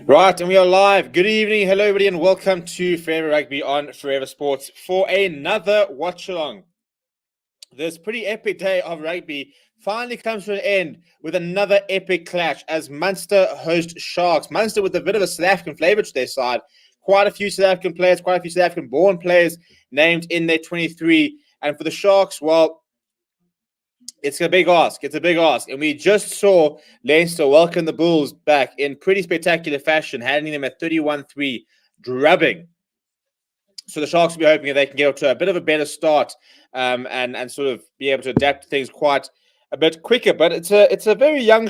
Right, and we are live. Good evening, hello everybody, and welcome to Forever Rugby on Forever Sports for another watch-along. This pretty epic day of rugby finally comes to an end with another epic clash as Munster host Sharks. Munster with a bit of a South African flavour to their side. Quite a few South African players, quite a few South African-born players named in their 23. And for the Sharks, well, it's a big ask. It's a big ask. And we just saw Leinster welcome the Bulls back in pretty spectacular fashion, handing them a 31-3 drubbing. So the Sharks will be hoping that they can get up to a bit of a better start and sort of be able to adapt to things quite a bit quicker. But it's a very young,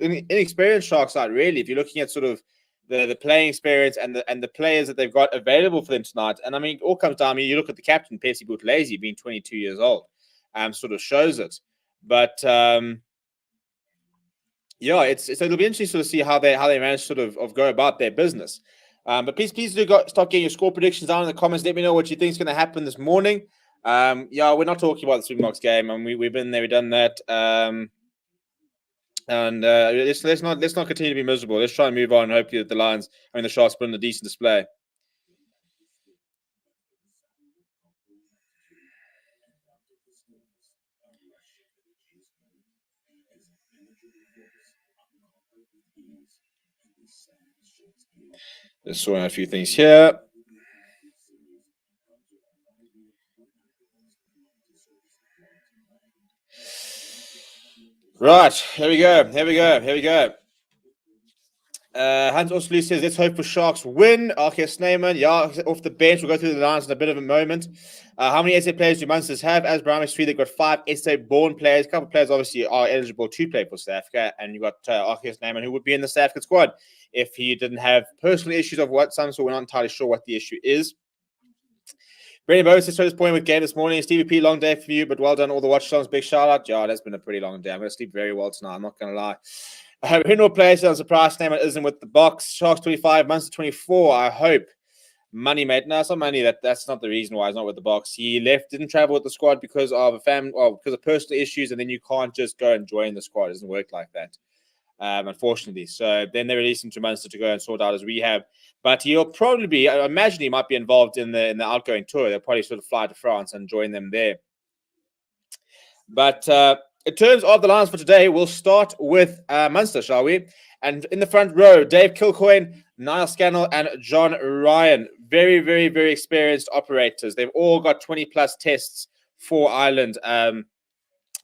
inexperienced Sharks side, really, if you're looking at sort of the playing experience and the players that they've got available for them tonight. And I mean, it all comes down, you look at the captain, Percy Buthelezi, being 22 years old, sort of shows it. But yeah, so it'll be interesting to sort of see how they manage to sort of go about their business. But please do start getting your score predictions down in the comments. Let me know what you think is going to happen this morning. Yeah, we're not talking about the Springboks game, and we've been there, we've done that. And let's not continue to be miserable. Let's try and move on. Hopefully, that the Sharks put in a decent display. Just sorting out a few things here. Right, here we go. Hans Oslu says, let's hope for Sharks win. RK Snyman, yeah, off the bench. We'll go through the lines in a bit of a moment. How many SA players do Munsters have? As Brown is 3, they've got 5 SA-born players. A couple of players obviously are eligible to play for South Africa. And you've got RK Snyman, who would be in the South Africa squad if he didn't have personal issues of what some, so we're not entirely sure what the issue is. Brendan Bowes says, this point with game this morning. Stevie P, long day for you, but well done. All the watch-alongs. Big shout-out. Yeah, that's been a pretty long day. I'm going to sleep very well tonight. I'm not going to lie. Hino plays on surprise name isn't with the box. Sharks 25, Munster 24. I hope. Money, mate. No, it's not money. That's not the reason why he's not with the box. He didn't travel with the squad because of because of personal issues, and then you can't just go and join the squad. It doesn't work like that. Unfortunately. So then they released him to Munster to go and sort out his rehab. But he'll probably be, I imagine he might be involved in the outgoing tour. They'll probably sort of fly to France and join them there. But in terms of the lines for today, we'll start with Munster, shall we? And in the front row, Dave Kilcoyne, Niall Scannell, and John Ryan. Very, very, very experienced operators. They've all got 20-plus tests for Ireland.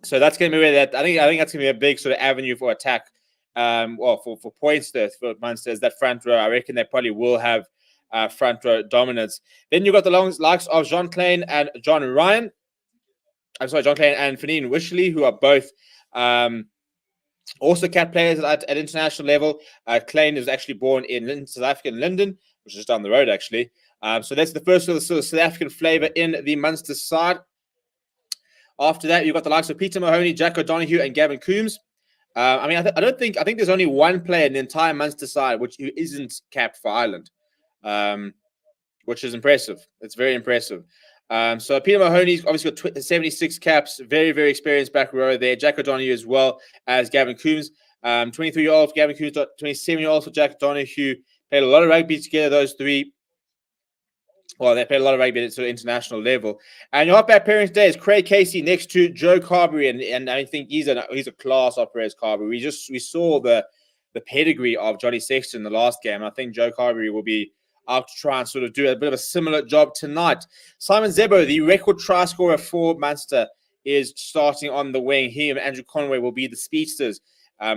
So that's going to be where I think that's going to be a big sort of avenue for attack. For points there for Munster is that front row. I reckon they probably will have front row dominance. Then you've got the likes of John Klein and John Ryan. John Klein and Fanine Wishley, who are both also CAT players at international level. Klein is actually born in South Africa, in Linden, which is down the road, actually. So that's the first sort of South African flavour in the Munster side. After that, you've got the likes of Peter Mahoney, Jack O'Donoghue, and Gavin Coombs. I think there's only one player in the entire Munster side who isn't capped for Ireland, which is impressive. It's very impressive. So Peter Mahoney's obviously got 76 caps, very, very experienced back row there. Jack O'Donoghue as well as Gavin Coombs. 23-year-old for Gavin Coombs, 27-year-old for Jack O'Donoghue. Played a lot of rugby together, those three. Well, they played a lot of rugby at sort of international level. And your halfback pairing today is Craig Casey next to Joe Carberry, and I think he's a class operator, Carberry. We saw the pedigree of Johnny Sexton in the last game. I think Joe Carberry will be out to try and sort of do a bit of a similar job tonight. Simon Zebo, the record try scorer for Munster, is starting on the wing. He and Andrew Conway will be the speedsters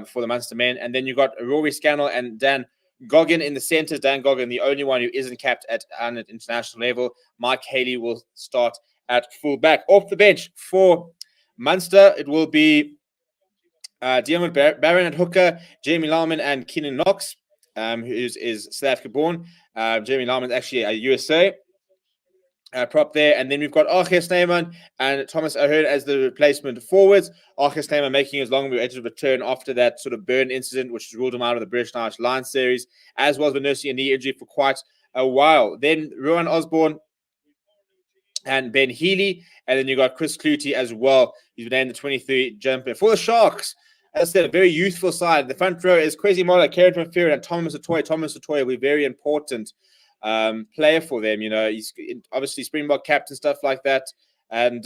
for the Munster men. And then you've got Rory Scannell and Dan Goggin in the centres. Dan Goggin, the only one who isn't capped at an international level. Mike Haley will start at full back. Off the bench for Munster, it will be Diarmuid Barron at hooker, Jamie Lauman and Keenan Knox, who is South Africa born. Jamie Lauman is actually a USA prop there. And then we've got Archie Snyman and Thomas Ahern as the replacement forwards. Archie Snyman making his long edge of return after that sort of burn incident, which ruled him out of the British and Irish Lions series, as well as been nursing a knee injury for quite a while. Then Rowan Osborne and Ben Healy. And then you got Chris Clutie as well. He's been named the 23 jumper. For the Sharks, as I said, a very youthful side. The front row is Kwesi Mola, Karen Fury, and Thomas Atoy. Thomas Atoy will be very important player for them. He's obviously Springbok captain, stuff like that. And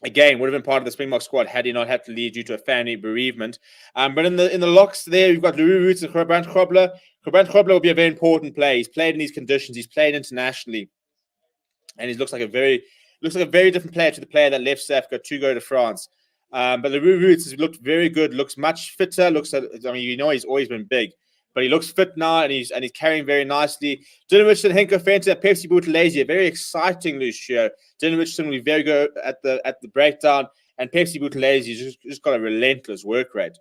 again, would have been part of the Springbok squad had he not had to leave due to a family bereavement. But in the locks there, you've got Leroux Roots and Grobant Grobler. Grobant Grobler will be a very important player. He's played in these conditions. He's played internationally. And he looks like a very different player to the player that left South Africa to go to France. But Leroux Roots has looked very good, looks much fitter. He's always been big, but he looks fit now, and he's carrying very nicely. Dylan Richardson, Henko Fenter, Pepsi Buthelezi, a very exciting loose show. Dylan Richardson will be very good at the breakdown, and Pepsi Buthelezi just got a relentless work rate.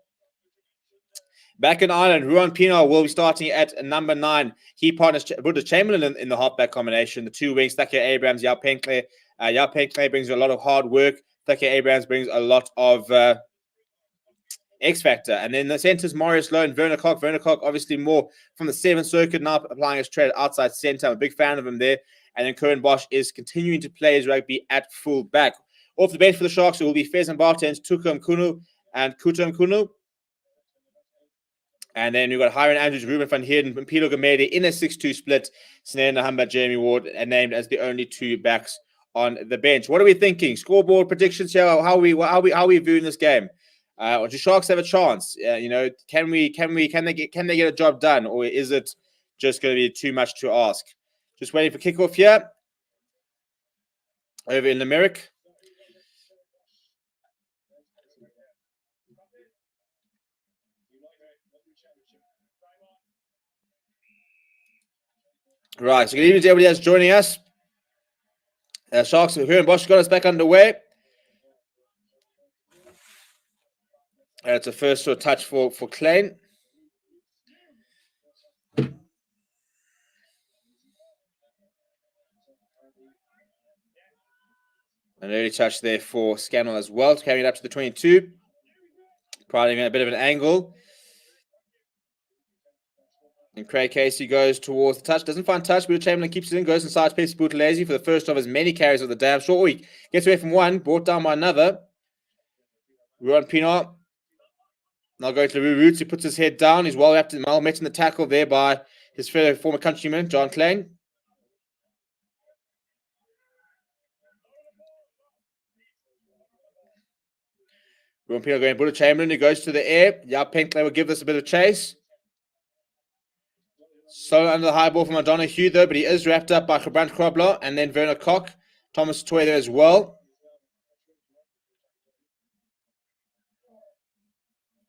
Back in Ireland, Ruan Pienaar will be starting at number 9. He partners Buddha Chamberlain in the halfback combination. The two wings, Thake Abrams, Yao Penkle. Yao Penkle brings a lot of hard work. Thake Abrams brings a lot of X factor. And then the centers, Marius Lowe and Werner Koch. Werner Koch, obviously more from the 7th circuit, now applying his trade outside center. I'm a big fan of him there. And then Curran Bosch is continuing to play his rugby at full back. Off the bench for the Sharks, it will be Fez and Bartens, Tuka Mkunu, and Kuta Mkunu. And then we've got Hiron Andrews, Ruben van Heerden, and Pilo Gamede in a 6-2 split. Snare Nahamba, Jamie Ward, named as the only 2 backs on the bench. What are we thinking? Scoreboard predictions here. How are we viewing this game? Or do Sharks have a chance? Can they get a job done, or is it just going to be too much to ask? Just waiting for kickoff here. Over in Limerick. Right, so good evening to everybody that's joining us. Sharks here in Bosch got us back underway. It's a first sort of touch for Klein. An early touch there for Scannell as well, carrying it up to the 22. Providing a bit of an angle. And Craig Casey goes towards the touch. Doesn't find touch. Will Chamberlain keeps it in. Goes inside to Pepsi Buthelezi for the first of his many carries of the day. Short week. Gets away from one. Brought down by another. Ruan Pienaar. Now going to Leroux Roots. He puts his head down. He's well met in the tackle there by his fellow former countryman, John Klein. Ruan Pienaar going Buddha Chamberlain. He goes to the air. Yao Penkle will give this a bit of chase. So under the high ball from O'Donoghue, though, but he is wrapped up by Gebrand Krobler and then Werner Koch. Thomas Toy there as well.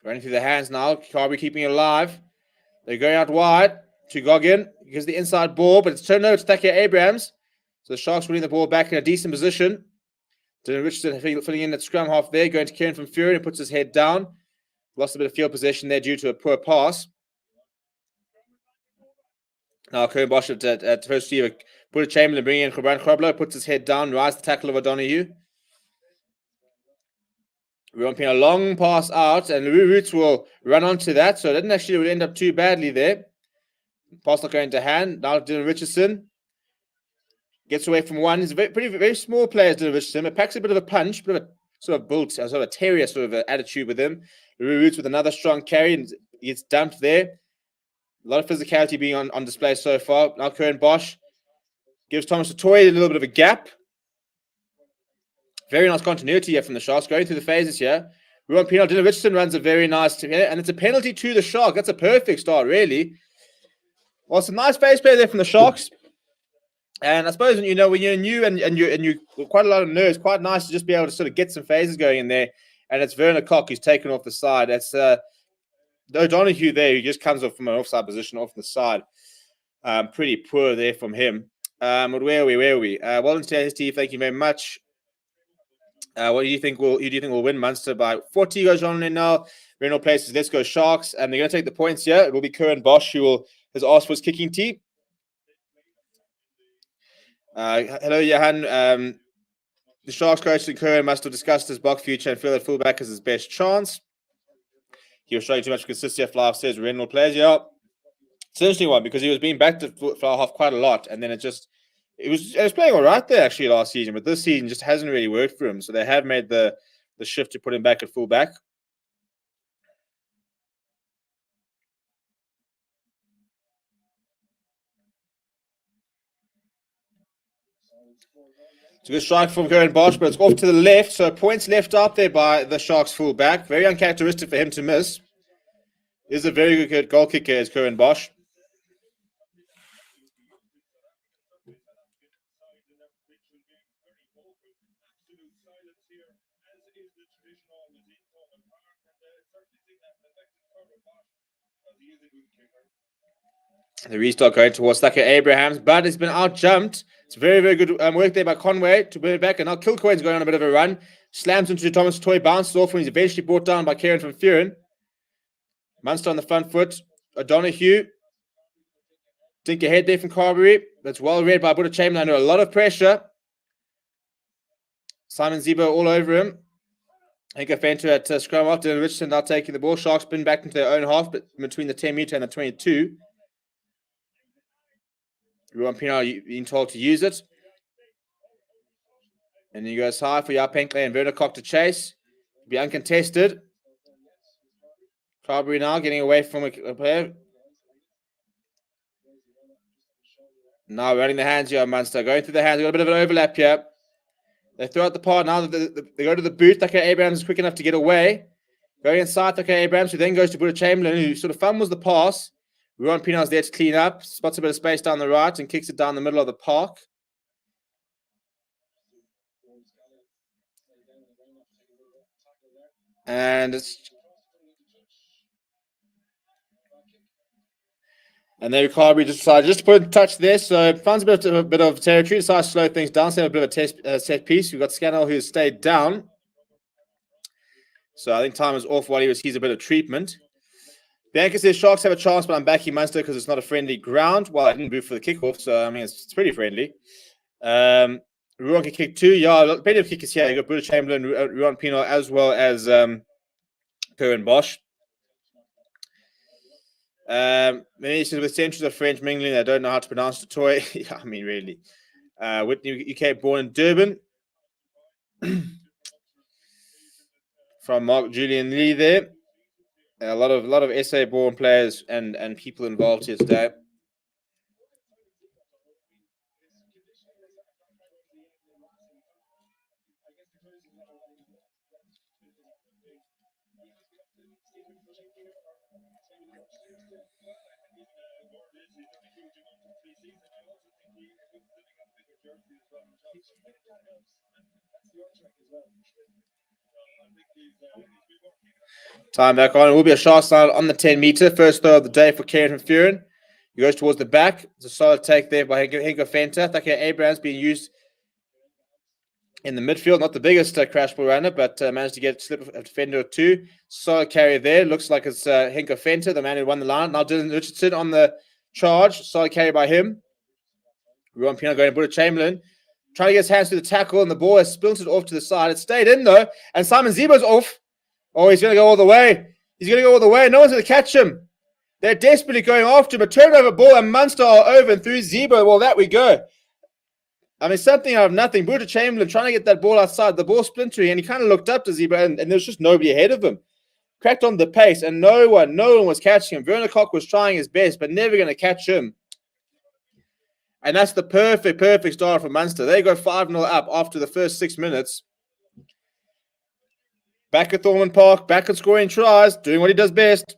Running through the hands now. Carby keeping it alive. They're going out wide to Goggin. He gives the inside ball, but it's turned over to Thake Abrams. So the Sharks winning the ball back in a decent position. Dylan Richardson filling in at scrum half there, going to Kieran from Fury and puts his head down. Lost a bit of field possession there due to a poor pass. Now Curran Bosch at first receiver. Buddha Chamberlain bringing in Gebrand Krobler, puts his head down, rises the tackle of O'Donoghue. Ruan Pienaar, a long pass out, and Leroux Roots will run onto that, so it didn't actually end up too badly there. Pass not going to hand. Now Dylan Richardson gets away from one. He's a very small player, Dylan Richardson, but packs a bit of a punch, bit of a sort of built, sort of a terrier sort of attitude with him. Leroux Roots with another strong carry, and he gets dumped there. A lot of physicality being on display so far. Now Curran Bosch gives Thomas Atoy a little bit of a gap. Very nice continuity here from the Sharks, going through the phases here. Ruan Pienaar, Dylan Richardson runs a very nice team here, and it's a penalty to the Sharks. That's a perfect start, really. Well, some nice face play there from the Sharks. And I suppose when you're new and you're quite a lot of nerves, quite nice to just be able to sort of get some phases going in there. And it's Werner Koch who's taken off the side. That's O'Donoghue there, who just comes off from an offside position off the side. Pretty poor there from him. But where are we? Wellington Steve, thank you very much. What do you think will win Munster by 40? Goes on in now. Renal places, let's go Sharks. And they're going to take the points here. It will be Curran Bosch who has asked for his kicking tee. Hello, Johan. The Sharks coach Curran must have discussed his block future and feel that fullback is his best chance. He was showing too much consistency at fly half, says Renal players. Yeah, it's an interesting one because he was being backed at fly half quite a lot, and then it was playing all right there actually last season, but this season just hasn't really worked for him. So they have made the shift to put him back at fullback. It's a good strike from Curran Bosch, but it's off to the left. So points left out there by the Sharks fullback. Very uncharacteristic for him to miss. Is a very good goal kicker as Curran Bosch. The restart going towards Tucker Abrahams, but it's been out jumped. It's very, very good work there by Conway to bring it back. And now Kilcoyne's going on a bit of a run. Slams into Thomas Toy, bounces off, and he's eventually brought down by Kieran van Vuuren. Munster on the front foot. O'Donoghue. Dink ahead there from Carberry. That's well read by Buddha Chamberlain under a lot of pressure. Simon Zebo all over him. Henko Fenter at scrum off. Dylan Richardson now taking the ball. Sharks spin back into their own half, but between the 10-meter and the 22. Ruan Pienaar being told to use it. And then he goes high for Yapenkley and Werner Koch to chase. Be uncontested. Carberry now getting away from a player. Now running the hands here on Munster. Going through the hands. Got a bit of an overlap here. They throw out the part. Now they go to the boot. Tucker Abrahams is quick enough to get away. Going inside Tucker Abrahams, who then goes to Buddha Chamberlain, who sort of fumbles the pass. Ruan Pienaar's there to clean up. Spots a bit of space down the right and kicks it down the middle of the park. And then Carberry just decided just to put a touch there. So finds a bit of territory, decides to slow things down. So have a bit of a set piece. We've got Scannell who stayed down. So I think time is off while he receives a bit of treatment. Bianca says Sharks have a chance, but I'm backing Munster because it's not a friendly ground. Well, I didn't boot for the kickoff, so I mean it's pretty friendly. Ruan can kick two. Yeah, plenty of kickers here. You got Buddha Chamberlain, Ruan Pienaar, as well as Curran Bosch. Maybe it's with centres of French mingling. I don't know how to pronounce the toy. Yeah, I mean, really. Whitney, UK, born in Durban. From Mark Julian Lee there. A lot of SA born players and people involved here today. Time back on. It will be a Sharks style on the 10-meter. First throw of the day for Kieran van Vuuren. He goes towards the back. It's a solid take there by Henko Fenter. Tucker Abrahams being used in the midfield. Not the biggest crash ball runner, but managed to get slip a defender or two. Solid carry there. Looks like it's Henko Fenter, the man who won the line. Now Dylan Richardson on the charge. Solid carry by him. Ruan Pienaar going to Buddha Chamberlain. Trying to get his hands through the tackle, and the ball has splintered off to the side. It stayed in, though, and Simon Zebo's off. Oh, he's going to go all the way. He's going to go all the way. No one's going to catch him. They're desperately going after him. A turnover ball, and Munster are over and through Zebo. Well, that we go. I mean, something out of nothing. Buddha Chamberlain trying to get that ball outside. The ball splintering, and he kind of looked up to Zebo, and there was just nobody ahead of him. Cracked on the pace, and no one was catching him. Werner Koch was trying his best, but never going to catch him. And that's the perfect start for Munster. They go 5-0 up after the first 6 minutes. Back at Thornton Park, back at scoring tries, doing what he does best.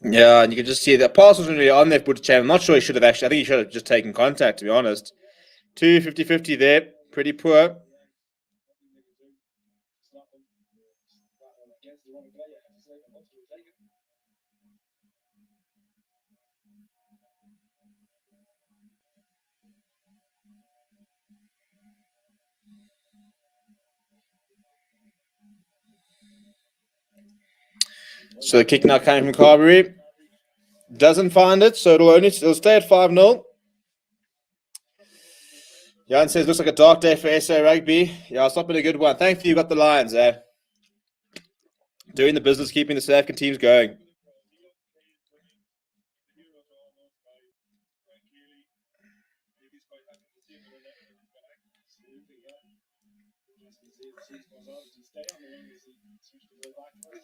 Yeah, and you can just see the pass wasn't really on there for Buddha Chamberlain. I'm not sure he should have actually. I think he should have just taken contact, to be honest. 50-50 there. Pretty poor. So the kick now coming from Carberry. Doesn't find it, so it'll stay at 5-0. Jan says, looks like a dark day for SA Rugby. Yeah, it's not been a good one. Thankfully, you got the Lions, eh? Doing the business, keeping the South African teams going.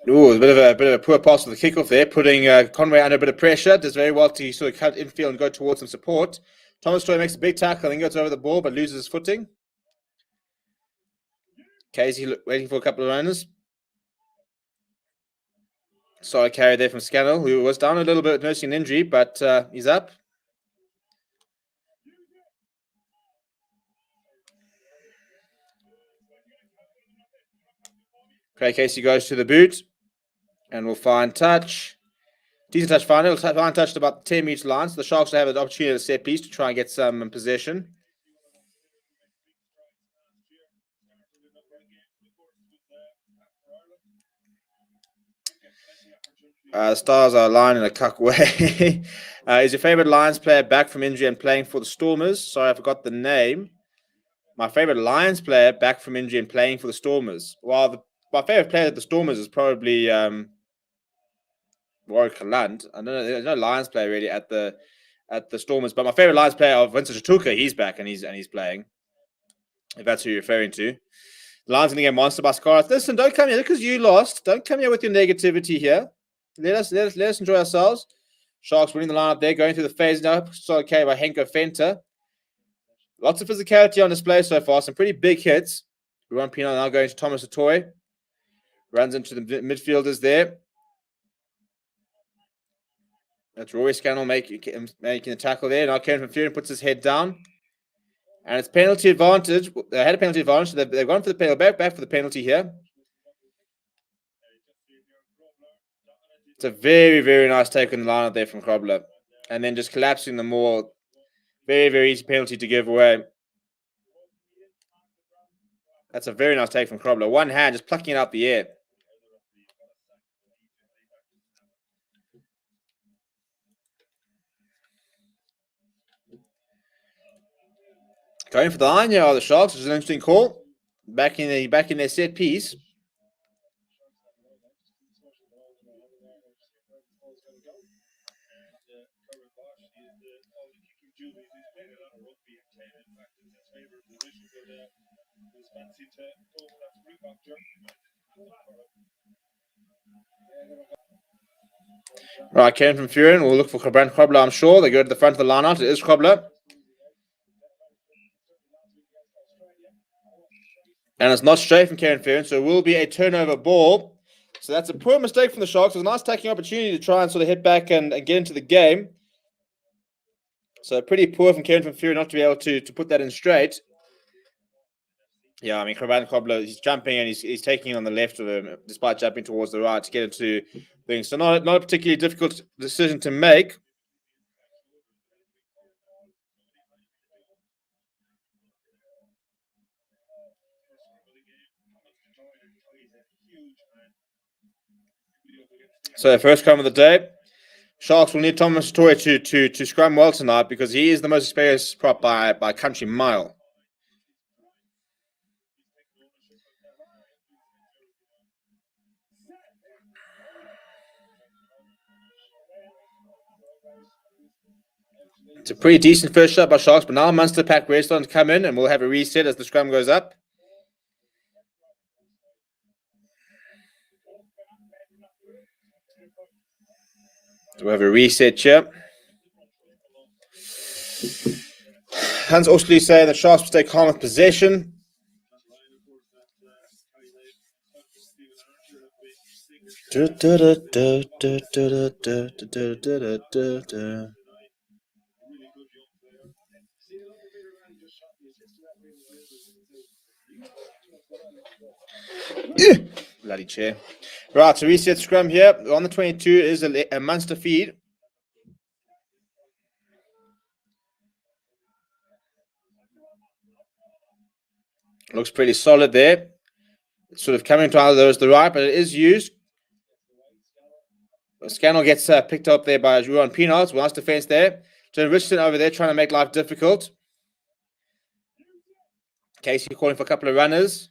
Ooh, a bit of a poor pass on the kickoff there, putting Conway under a bit of pressure. Does very well to sort of cut infield and go towards some support. Thomas Troy makes a big tackle, I think goes over the ball, but loses his footing. Casey waiting for a couple of runners. Solid carry there from Scannell, who was down a little bit, nursing an injury, but he's up. Craig Casey goes to the boot and will find touch. Decent touch final. Fine touch to about the 10-metre line, so the Sharks will have an opportunity at a set piece to try and get some possession. The Stars are aligned in a cuck way. Is your favourite Lions player back from injury and playing for the Stormers? Sorry, I forgot the name. My favourite Lions player back from injury and playing for the Stormers. Well, my favourite player at the Stormers is probably Warwick Land. I don't know. There's no Lions player really at the Stormers, but my favourite Lions player of Vincent Chatuka, he's back and he's playing. If that's who you're referring to. The Lions going to get monster by Scar. Listen, don't come here because you lost. Don't come here with your negativity here. Let us enjoy ourselves. Sharks winning the line up there, going through the phase now. Solid carry by Henko Fenter. Lots of physicality on display so far. Some pretty big hits. Ruan Pino now going to Thomas Atoy. Runs into the midfielders there. That's Rory Scannell making the tackle there. Now Karen Van Furen puts his head down. And it's penalty advantage. They had a penalty advantage. So they've gone for the penalty, back for the penalty here. It's a very, very nice take on the line up there from Krobler. And then just collapsing the maul. Very, very easy penalty to give away. That's a very nice take from Krobler. One hand just plucking it out the air. Going for the line here are the Sharks, which is an interesting call. Back in their set piece. Right, Karen Van Furen will look for Brand Krobler, I'm sure. They go to the front of the line out. It is Krobler. And it's not straight from Karen Furen, so it will be a turnover ball. So that's a poor mistake from the Sharks. It was a nice taking opportunity to try and sort of hit back and get into the game. So pretty poor from Karen Van Furen not to be able to put that in straight. Yeah, I mean, Krobler, he's jumping and he's taking on the left of him, despite jumping towards the right to get into things. So not a particularly difficult decision to make. So first scrum of the day. Sharks will need Thomas Toy to scrum well tonight because he is the most experienced prop by a country mile. It's a pretty decent first shot by Sharks, but now Munster pack rest on to come in and we'll have a reset as the scrum goes up. So we'll have a reset here. Hans Osley saying that Sharks will stay calm with possession. Bloody chair. Right, so reset scrum here. On the 22 is a Munster feed. Looks pretty solid there. It's sort of coming to either the right, but it is used. Scannell gets picked up there by Ruan Pienaars. Nice defense there. John Richardson over there trying to make life difficult. Casey calling for a couple of runners.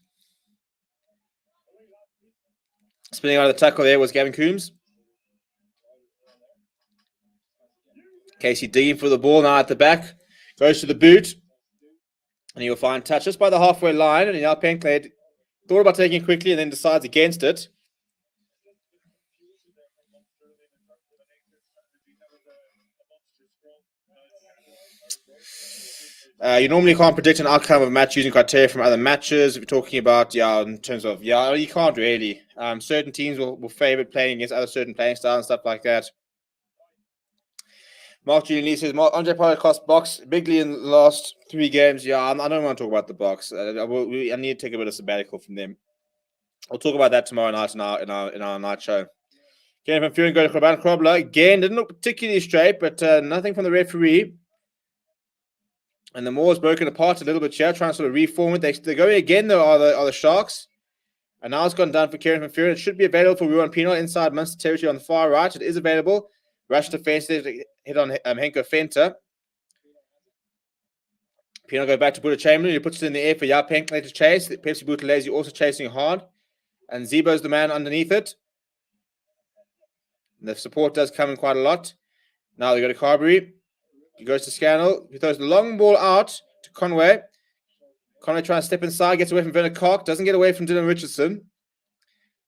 Spinning out of the tackle there was Gavin Coombs. Casey digging for the ball now at the back. Goes to the boot. And he'll find touch just by the halfway line. And now Penclade Thought about taking it quickly and then decides against it. You normally can't predict an outcome of a match using criteria from other matches. If you're talking about, in terms of, you can't really. Certain teams will favor playing against other certain playing styles and stuff like that. Mark Julian Lee says, Andre Pollard cost Box bigly in the last 3 games. I don't want to talk about the Box. I need to take a bit of sabbatical from them. We'll talk about that tomorrow night in our night show. Again, from Fury going to Coban Krobler. Again, didn't look particularly straight, but nothing from the referee. And the Moors broken apart a little bit here, trying to sort of reform it. They're going again, though, are the Sharks. And now it's gone down for Kieran van Vuuren. It should be available for Ruan Pienaar inside Munster territory on the far right. It is available. Rush defense hit on Henko Venter. Pienaar goes back to Buddha Chamberlain. He puts it in the air for Jaap Henkley to chase. Pepsi Buthelezi also chasing hard. And Zebo's the man underneath it. And the support does come in quite a lot. Now they go to Carberry. He goes to Scannell. He throws the long ball out to Conway. Conway trying to step inside, gets away from Werner Koch, doesn't get away from Dylan Richardson.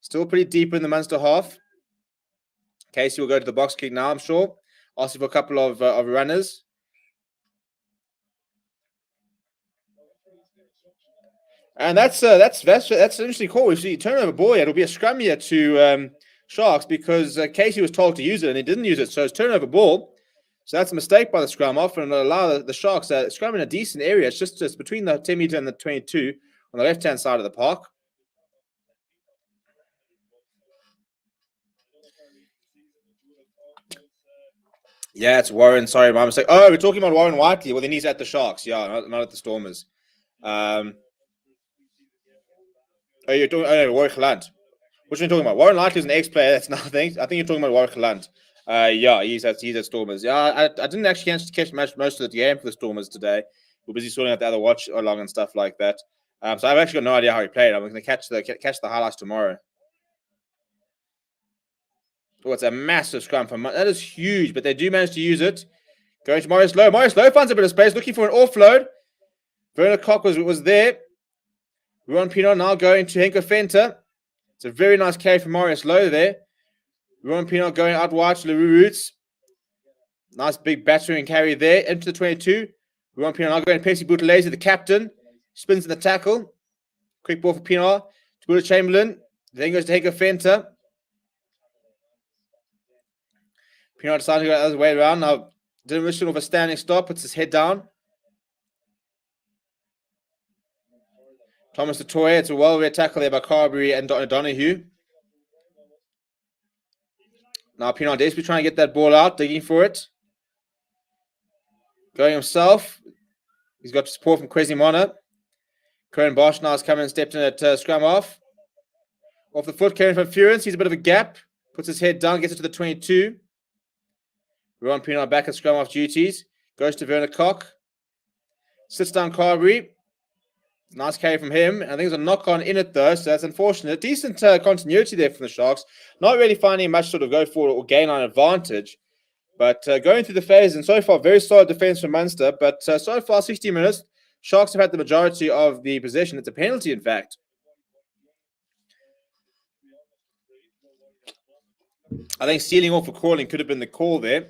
Still pretty deep in the Munster half. Casey will go to the box kick now, I'm sure. Asking for a couple of runners. And that's an interesting call. We see turnover ball here. It'll be a scrum here to Sharks because Casey was told to use it and he didn't use it. So it's turnover ball. So that's a mistake by the scrum off and allow the Sharks to scrum in a decent area. It's just between the 10 meter and the 22 on the left-hand side of the park. Yeah, it's Warren. Sorry, my mistake. Oh, we're talking about Warren Whiteley. Well, then he's at the Sharks. Yeah, not at the Stormers. You're talking Warwick Land. What are you talking about? Warren Whiteley is an ex-player. That's nothing. I think you're talking about Warwick Land. He's at Stormers. I didn't actually catch most of the game for the Stormers today. We're busy sorting out the other watch along and stuff like that. So I've actually got no idea how he played. I'm going to catch the highlights tomorrow. Oh, it's a massive scrum from that is huge, but they do manage to use it. Going to Maurice Lowe. Maurice Lowe finds a bit of space, looking for an offload. Werner Koch was there. Ruan Pienaar now going to Henko Venter. It's a very nice carry from Maurice Lowe there. Ruan Pienaar going out wide to LaRue Roots. Nice big battering carry there. Into the 22. Ruan Pienaar now going to Pepsi Buthelezi, the captain. Spins in the tackle. Quick ball for Pienaar. To Buddha Chamberlain. Then goes to Henko Venter. Pienaar decided to go the other way around. Now, Dylan Richardson with a standing stop. Puts his head down. Thomas Latoya. It's a well-read tackle there by Carberry and Donahue. Now, Pienaar desperately trying to get that ball out, digging for it. Going himself. He's got support from Quesimona. Cohen Bosch now has come and stepped in at scrum off. Off the foot, Kieran van Vuuren sees a bit of a gap. Puts his head down, gets it to the 22. Ruan Pienaar back at scrum off duties. Goes to Werner Koch. Sits down Carberry. Nice carry from him. I think there's a knock-on in it, though, so that's unfortunate. Decent continuity there from the Sharks. Not really finding much sort of go for or gain on advantage. But going through the phase, and so far, very solid defense from Munster. But so far, 60 minutes, Sharks have had the majority of the possession. It's a penalty, in fact. I think sealing off for crawling could have been the call there.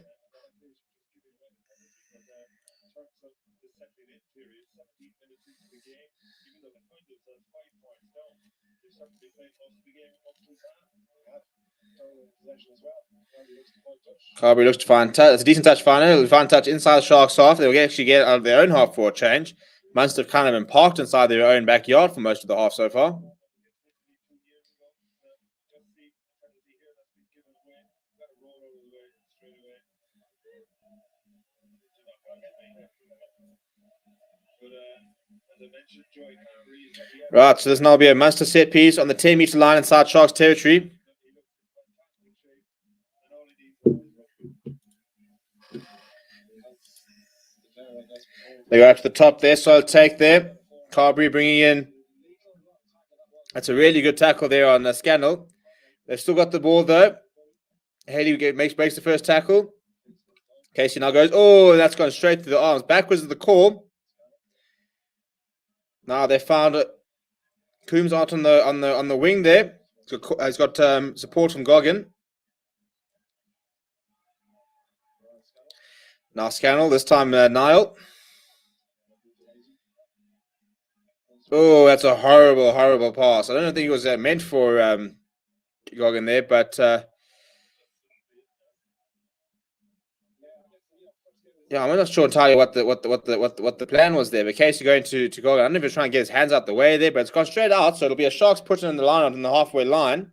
Carberry looks to find touch. It's a decent touch final. Fine touch inside the Sharks half. They'll actually get out of their own half for a change. Munster have kind of been parked inside their own backyard for most of the half so far. Right, so there's now be a Munster set piece on the 10-meter line inside Sharks territory. They go up to the top there, solid take there. Carberry bringing in. That's a really good tackle there on Scannell. They've still got the ball though. Haley breaks the first tackle. Casey now goes, that's gone straight through the arms. Backwards of the call. Now they found it. Coombs out on the wing there. He's got support from Goggin. Now Scannell, this time Niall. Oh, that's a horrible, horrible pass. I don't think it was meant for Goggin there, but yeah, I'm not sure entirely what the plan was there. But Casey going to Goggin. I don't know if he's trying to get his hands out the way there, but it's gone straight out, so it'll be a Sharks putting in the line out in the halfway line.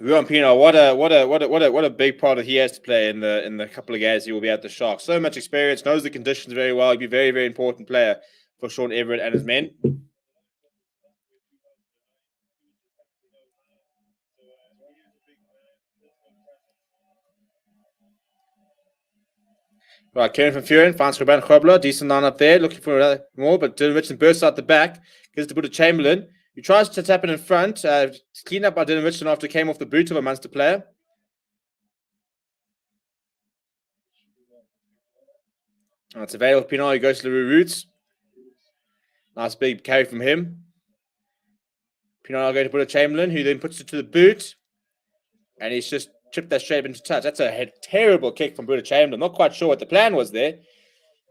Ruan Pino, what a big part that he has to play in the couple of games he will be at the Sharks. So much experience, knows the conditions very well. He'll be a very, very important player for Sean Everett and his men. Right, Kieran van Vuren finds Ruben Grobler. Decent line up there, looking for more, but Dylan Richardson bursts out the back, gives to Buddha Chamberlain, who tries to tap it in front. Cleaned up by Dylan Richardson after it came off the boot of a Munster player. It's available. Pienaar, who goes to the Roots. Nice big carry from him. Pienaar going to Buddha Chamberlain, who then puts it to the boot, and he's just chipped that straight into touch. That's a terrible kick from Buddha Chamberlain. Not quite sure what the plan was there.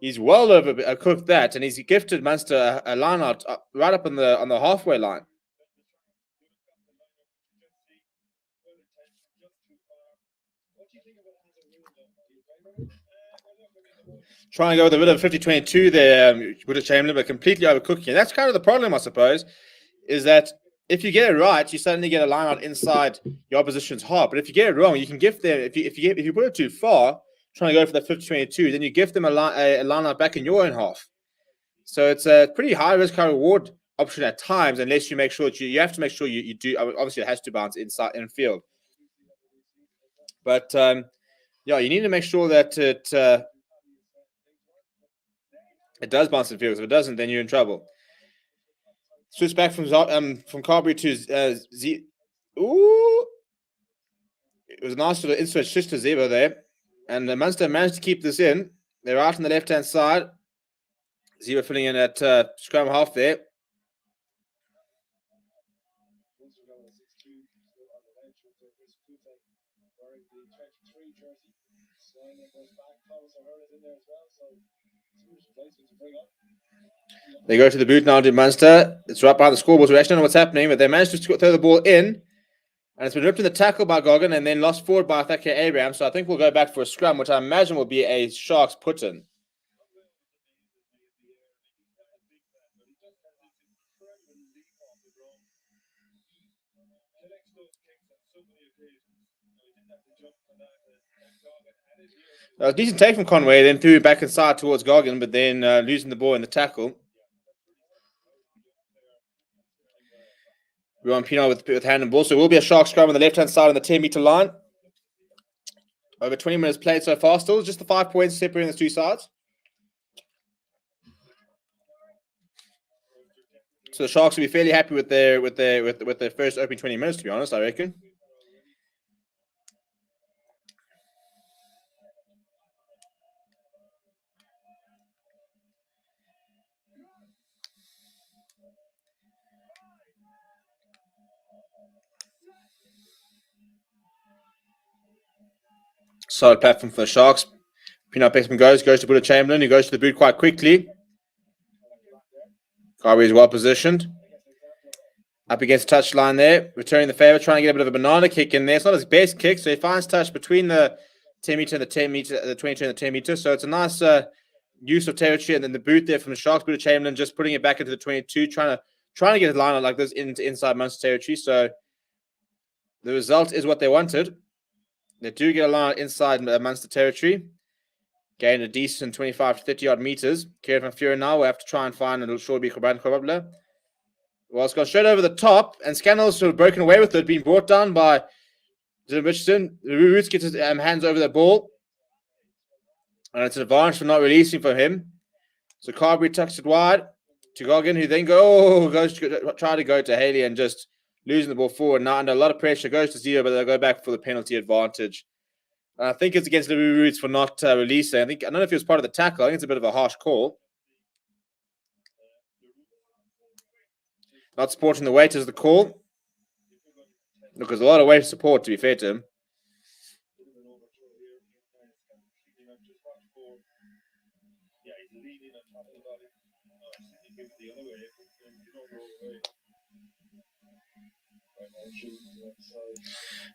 He's well overcooked that, and he's gifted Munster a line out right up on the halfway line. Trying to go with a bit of 50-22 there, Buddha Chamberlain, but completely overcooking. And that's kind of the problem, I suppose, is that if you get it right, you suddenly get a line out inside your opposition's half. But if you get it wrong, you can gift them. If you put it too far, trying to go for the 50-22, then you gift them a line out back in your own half. So it's a pretty high risk, high reward option at times, unless you make sure that you have to make sure you do. Obviously, it has to bounce inside in field. But yeah, you need to make sure that it does bounce in field. If it doesn't, then you're in trouble. Switch back from Carberry to Z. Ooh, it was a nice sort of inswitch to Zebo there, and Munster managed to keep this in. They're out on the left hand side. Zebo filling in at scrum half there. They go to the boot now to Munster. It's right behind the scoreboard, so we actually don't know what's happening, but they managed to throw the ball in, and it's been ripped in the tackle by Goggin and then lost forward by Thake Abraham. So I think we'll go back for a scrum, which I imagine will be a Sharks put-in. Decent take from Conway, then threw it back inside towards Goggin, but then losing the ball in the tackle. We're on Pino with hand and ball, so it will be a Shark scrum on the left-hand side on the 10-meter line. Over 20 minutes played so far, still just the 5 points separating the two sides. So the Sharks will be fairly happy with their first opening 20 minutes, to be honest, I reckon. Solid platform for the Sharks. Peanut Pexman goes to Buddha Chamberlain, who goes to the boot quite quickly. Garvey is well positioned. Up against the touchline there, returning the favour, trying to get a bit of a banana kick in there. It's not his best kick, so he finds touch between the 10-meter and the 10-meter, the 22 and the 10-meter. So it's a nice use of territory, and then the boot there from the Sharks, Buddha Chamberlain, just putting it back into the 22, trying to get a line out like this into inside Munster territory. So the result is what they wanted. They do get a line inside Munster territory. Gain a decent 25 to 30 odd meters. Kieran van Vuren now will have to try and find a little short beat Grobler. Well, it's gone straight over the top, and Scannell's sort of broken away with it, being brought down by Dylan Richardson. Roots gets his hands over the ball, and it's an advantage for not releasing from him. So Carberry tucks it wide to Goggin, who then try to go to Haley and just losing the ball forward. Now under a lot of pressure, goes to zero, but they'll go back for the penalty advantage. I think it's against Louis Roots for not releasing. I don't know if he was part of the tackle. I think it's a bit of a harsh call. Not supporting the weight is the call. Look, there's a lot of weight support, to be fair to him.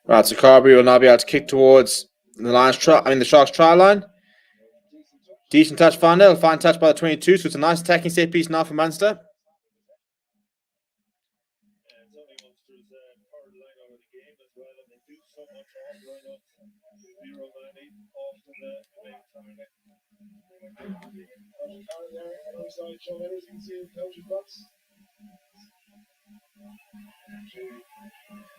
Right, so Carberry will now be able to kick towards the Sharks try line. Decent touch finder. He'll find touch by the 22, so it's a nice attacking set piece now for Munster.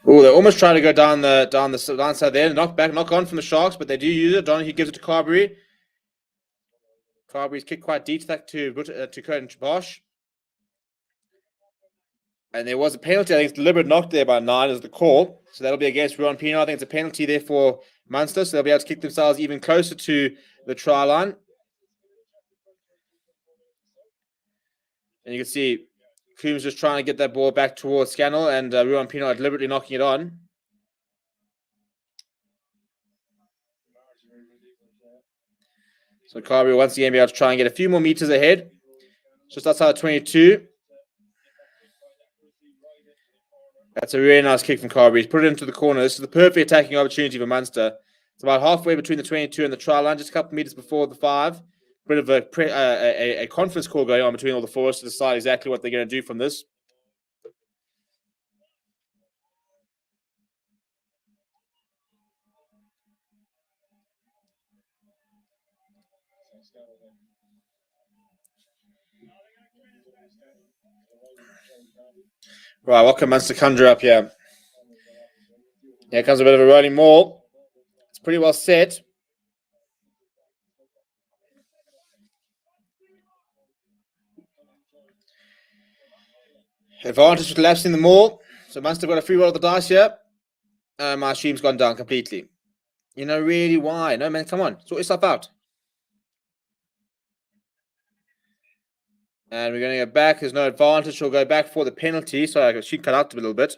Oh, they're almost trying to go down the line side there. Knock on from the Sharks, but they do use it. Donahue gives it to Carberry. Carberry's kicked quite deep to Curtin Bosch. And there was a penalty. I think it's deliberate knock there by 9 is the call. So that'll be against Ruan Pino. I think it's a penalty there for Munster. So they'll be able to kick themselves even closer to the try line. And you can see Coombs just trying to get that ball back towards Scannell, and Ruan Pino deliberately knocking it on. So Carberry once again be able to try and get a few more meters ahead. Just outside of 22. That's a really nice kick from Carberry. He's put it into the corner. This is the perfect attacking opportunity for Munster. It's about halfway between the 22 and the try line, just a couple of meters before the 5. Bit of a conference call going on between all the forwards to decide exactly what they're going to do from this. Right, what can Munster conjure up here? Here comes a bit of a rolling maul. It's pretty well set. Advantage with lapsing the maul. So Munster got a free roll of the dice here. My stream's gone down completely. You know, really, why? No, man, come on. Sort yourself out. And we're going to go back. There's no advantage. We'll go back for the penalty. So I should cut out a little bit.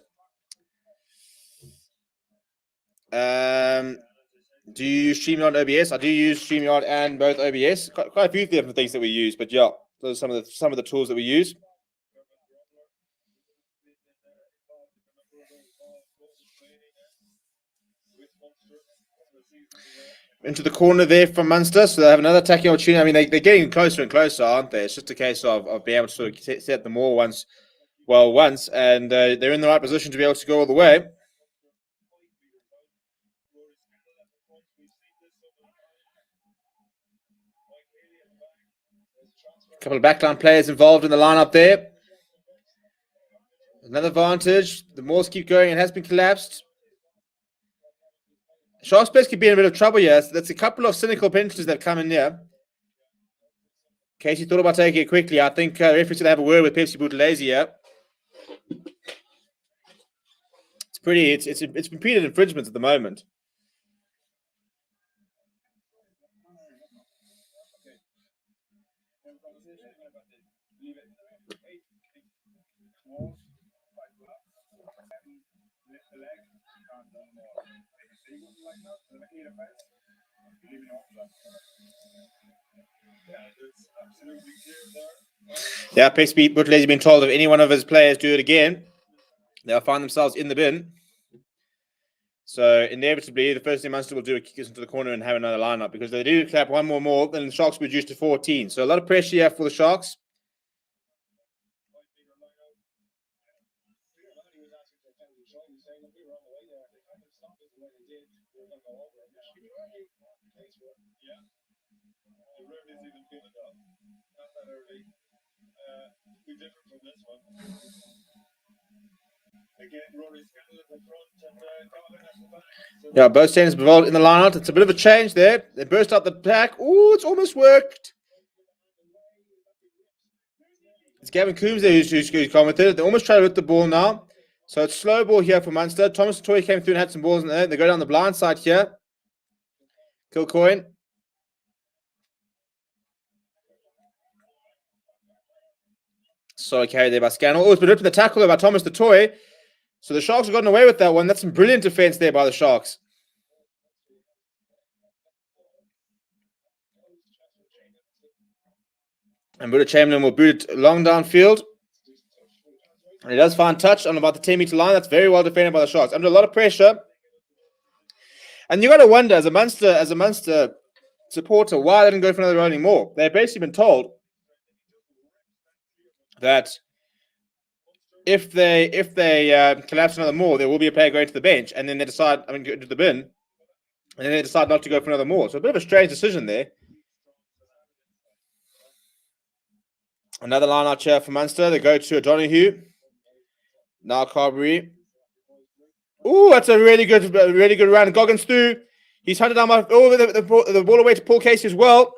Do you use StreamYard and OBS? I do use StreamYard and both OBS. Quite a few different things that we use, but yeah, those are some of the tools that we use. Into the corner there from Munster, so they have another attacking opportunity. I mean, they're getting closer and closer, aren't they? It's just a case of being able to sort of set them all once, and they're in the right position to be able to go all the way. A couple of backline players involved in the lineup there. Another advantage. The Moors keep going. It has been collapsed. Sharks players could be in a bit of trouble here. So that's a couple of cynical penalties that come in here. Casey thought about taking it quickly. I think the referee's going to have a word with Pepsi Buthelezi here. It's repeated infringements at the moment. Yeah, Pepsi Buthelezi has been told if any one of his players do it again, they'll find themselves in the bin. So inevitably, the first thing Munster will do is kick us into the corner and have another lineup, because if they do clap one more, then the Sharks will reduce to 14. So a lot of pressure here for the Sharks. Yeah, both centers involved in the lineup. It's a bit of a change there. They burst out the pack. Ooh, it's almost worked. It's Gavin Coombs there who's gone with it. They almost try to hit the ball now. So it's slow ball here for Munster. Thomas Toy came through and had some balls in there. They go down the blind side here. Kilcoyne. So carried there by Scannell. Oh, it's been ripped in the tackle there by Thomas the Toy. So the Sharks have gotten away with that one. That's some brilliant defense there by the Sharks. And Buddha Chamberlain will boot it long downfield. And he does find touch on about the 10-meter line. That's very well defended by the Sharks. Under a lot of pressure. And you got to wonder, as a Munster supporter, why they didn't go for another row anymore. They've basically been told that if they collapse another more, there will be a player going to the bench, and then they decide, go to the bin, and then they decide not to go for another more. So a bit of a strange decision there. Another line out here for Munster. They go to O'Donoghue. Now Carberry. Ooh, that's a really good run. Goggins through. He's hunted down the ball away to Paul Casey as well.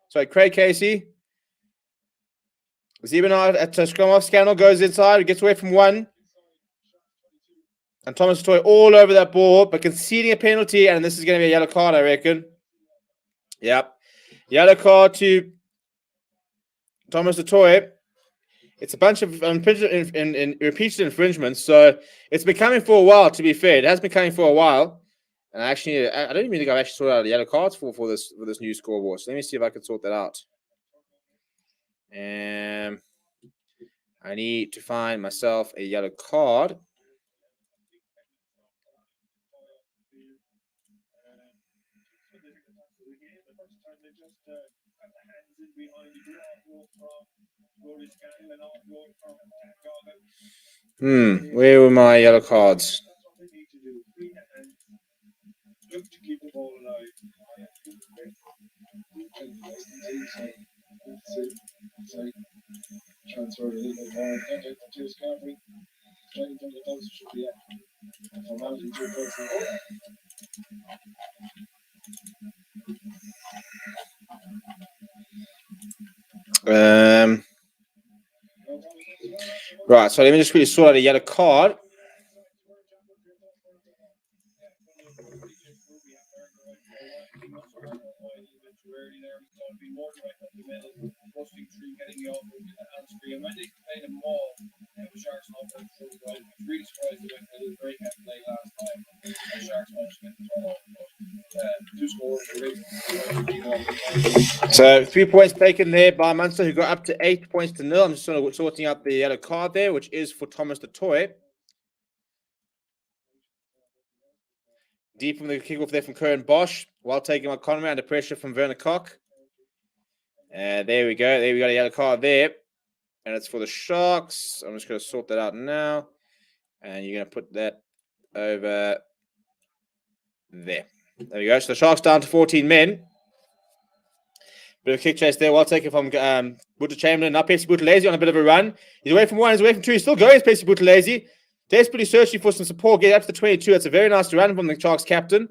Sorry, Craig Casey. Zebenard at scrum off. Scannell goes inside. Gets away from one. And Thomas Toy all over that ball, but conceding a penalty. And this is going to be a yellow card, I reckon. Yep. Yellow card to Thomas Toy. It's a bunch of repeated infringements. So it's been coming for a while, to be fair. It has been coming for a while. And actually, I don't even think I've actually sorted out the yellow cards for this new scoreboard. So let me see if I can sort that out. I need to find myself a yellow card. Where were my yellow cards? Right, so let me just quickly sort out a yellow card. So 3 points taken there by Munster, who got up to 8 points to 0. I'm just sort of sorting out the yellow card there, which is for Thomas the Toy. Deep from the kickoff there from Curran Bosch, while taking my Conway under pressure from Werner Koch. There we go. There we got a yellow card there. And it's for the Sharks. I'm just going to sort that out now. And you're going to put that over there. There we go. So the Sharks down to 14 men. Bit of a kick chase there. Well taken from Buta Chamberlain. Now Pepsi Buthelezi on a bit of a run. He's away from one. He's away from two. He's still going. It's Pepsi Buthelezi. Desperately searching for some support. Get up to the 22. That's a very nice run from the Sharks captain.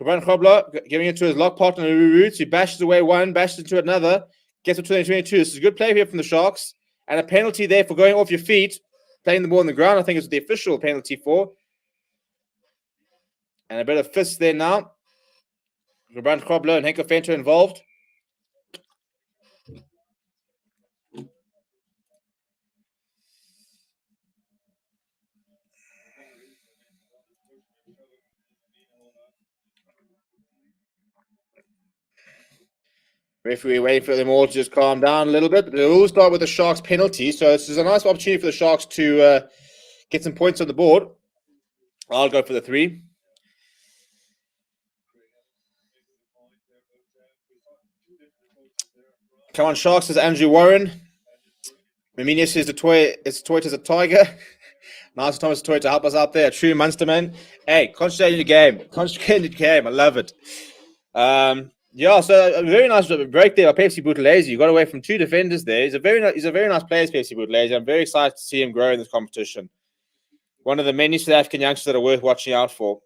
Ruben Kobler giving it to his lock partner, Roots. He bashes away one, bashes into another. Gets up to the 22. This is a good play here from the Sharks. And a penalty there for going off your feet. Playing the ball on the ground. I think it's the official penalty for. And a bit of fist there now. Ruben Kobler and Henko Fenter involved. Referee waiting for them all to just calm down a little bit. But they'll all start with the Sharks penalty. So this is a nice opportunity for the Sharks to get some points on the board. I'll go for the 3. Come on, Sharks, says Andrew Warren. Miminia says the toy is a tiger. Nice Thomas Toy to help us out there. True Munsterman. Hey, concentrate on the game. Concentrate on the game. I love it. Yeah, so a very nice break there by Pepsi Buthelezi. You got away from 2 defenders there. He's a very nice player, Pepsi Buthelezi. I'm very excited to see him grow in this competition. One of the many South African youngsters that are worth watching out for.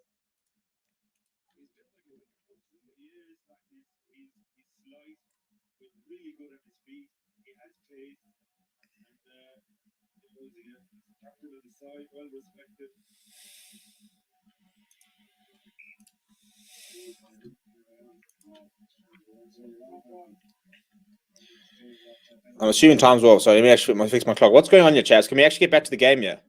I'm assuming time's off, so let me actually fix my clock. What's going on here, chaps? Can we actually get back to the game here?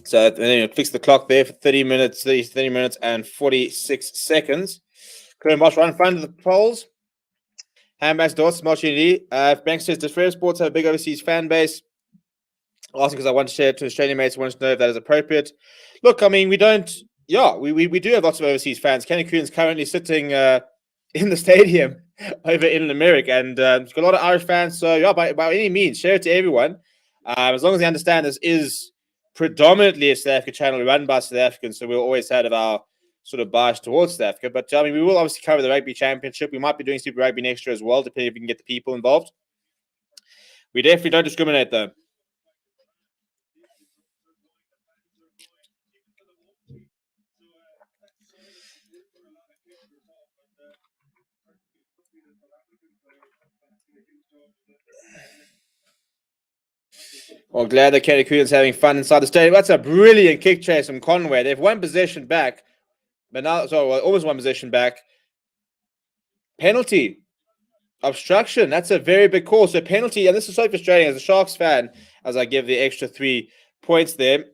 So then fix the clock there for 30 minutes and 46 seconds. Current Bosch right in front of the polls. Handbags, Dawson, Martinelli. Bank says, does Fair Sports have a big overseas fan base? Asking because I want to share it to Australian mates. I want to know if that is appropriate. Look, I mean, we don't. Yeah, we do have lots of overseas fans. Kenny Coon's currently sitting in the stadium over in America, and he's got a lot of Irish fans. So yeah, by any means, share it to everyone. As long as they understand this is predominantly a South Africa channel run by South Africans, so we'll always have our sort of bias towards South Africa. But I mean, we will obviously cover the Rugby Championship. We might be doing Super Rugby next year as well, depending if we can get the people involved. We definitely don't discriminate, though. Well, glad that Kenny Coon's having fun inside the stadium. That's a brilliant kick chase from Conway. They've one possession back, but now, almost one possession back. Penalty. Obstruction. That's a very big call. So penalty, and this is so frustrating as a Sharks fan, as I give the extra 3 points there.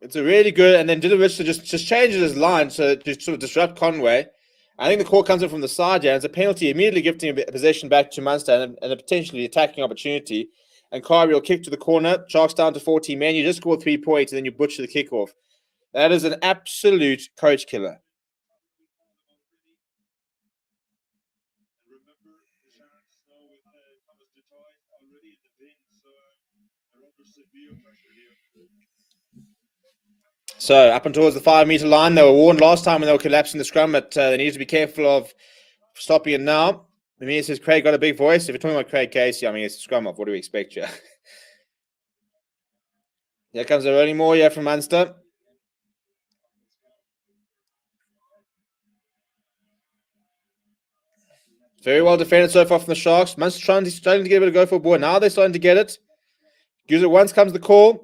It's a really good, and then Dylan Richardson just changes his line to sort of disrupt Conway. I think the call comes in from the side here, and it's a penalty, immediately gifting a possession back to Munster and a potentially attacking opportunity. And Kari will kick to the corner. Sharks down to 14 men. You just scored 3 points, and then you butcher the kickoff. That is an absolute coach killer. So up and towards the 5-meter line, they were warned last time when they were collapsing the scrum, but they need to be careful of stopping it now. Amir says Craig got a big voice. If you're talking about Craig Casey, I mean, it's a scrum off. What do we expect here? Here comes a rolling more here from Munster. Very well defended so far from the Sharks. Munster starting to get a bit of go for a ball. Now they're starting to get it. Use it once comes the call.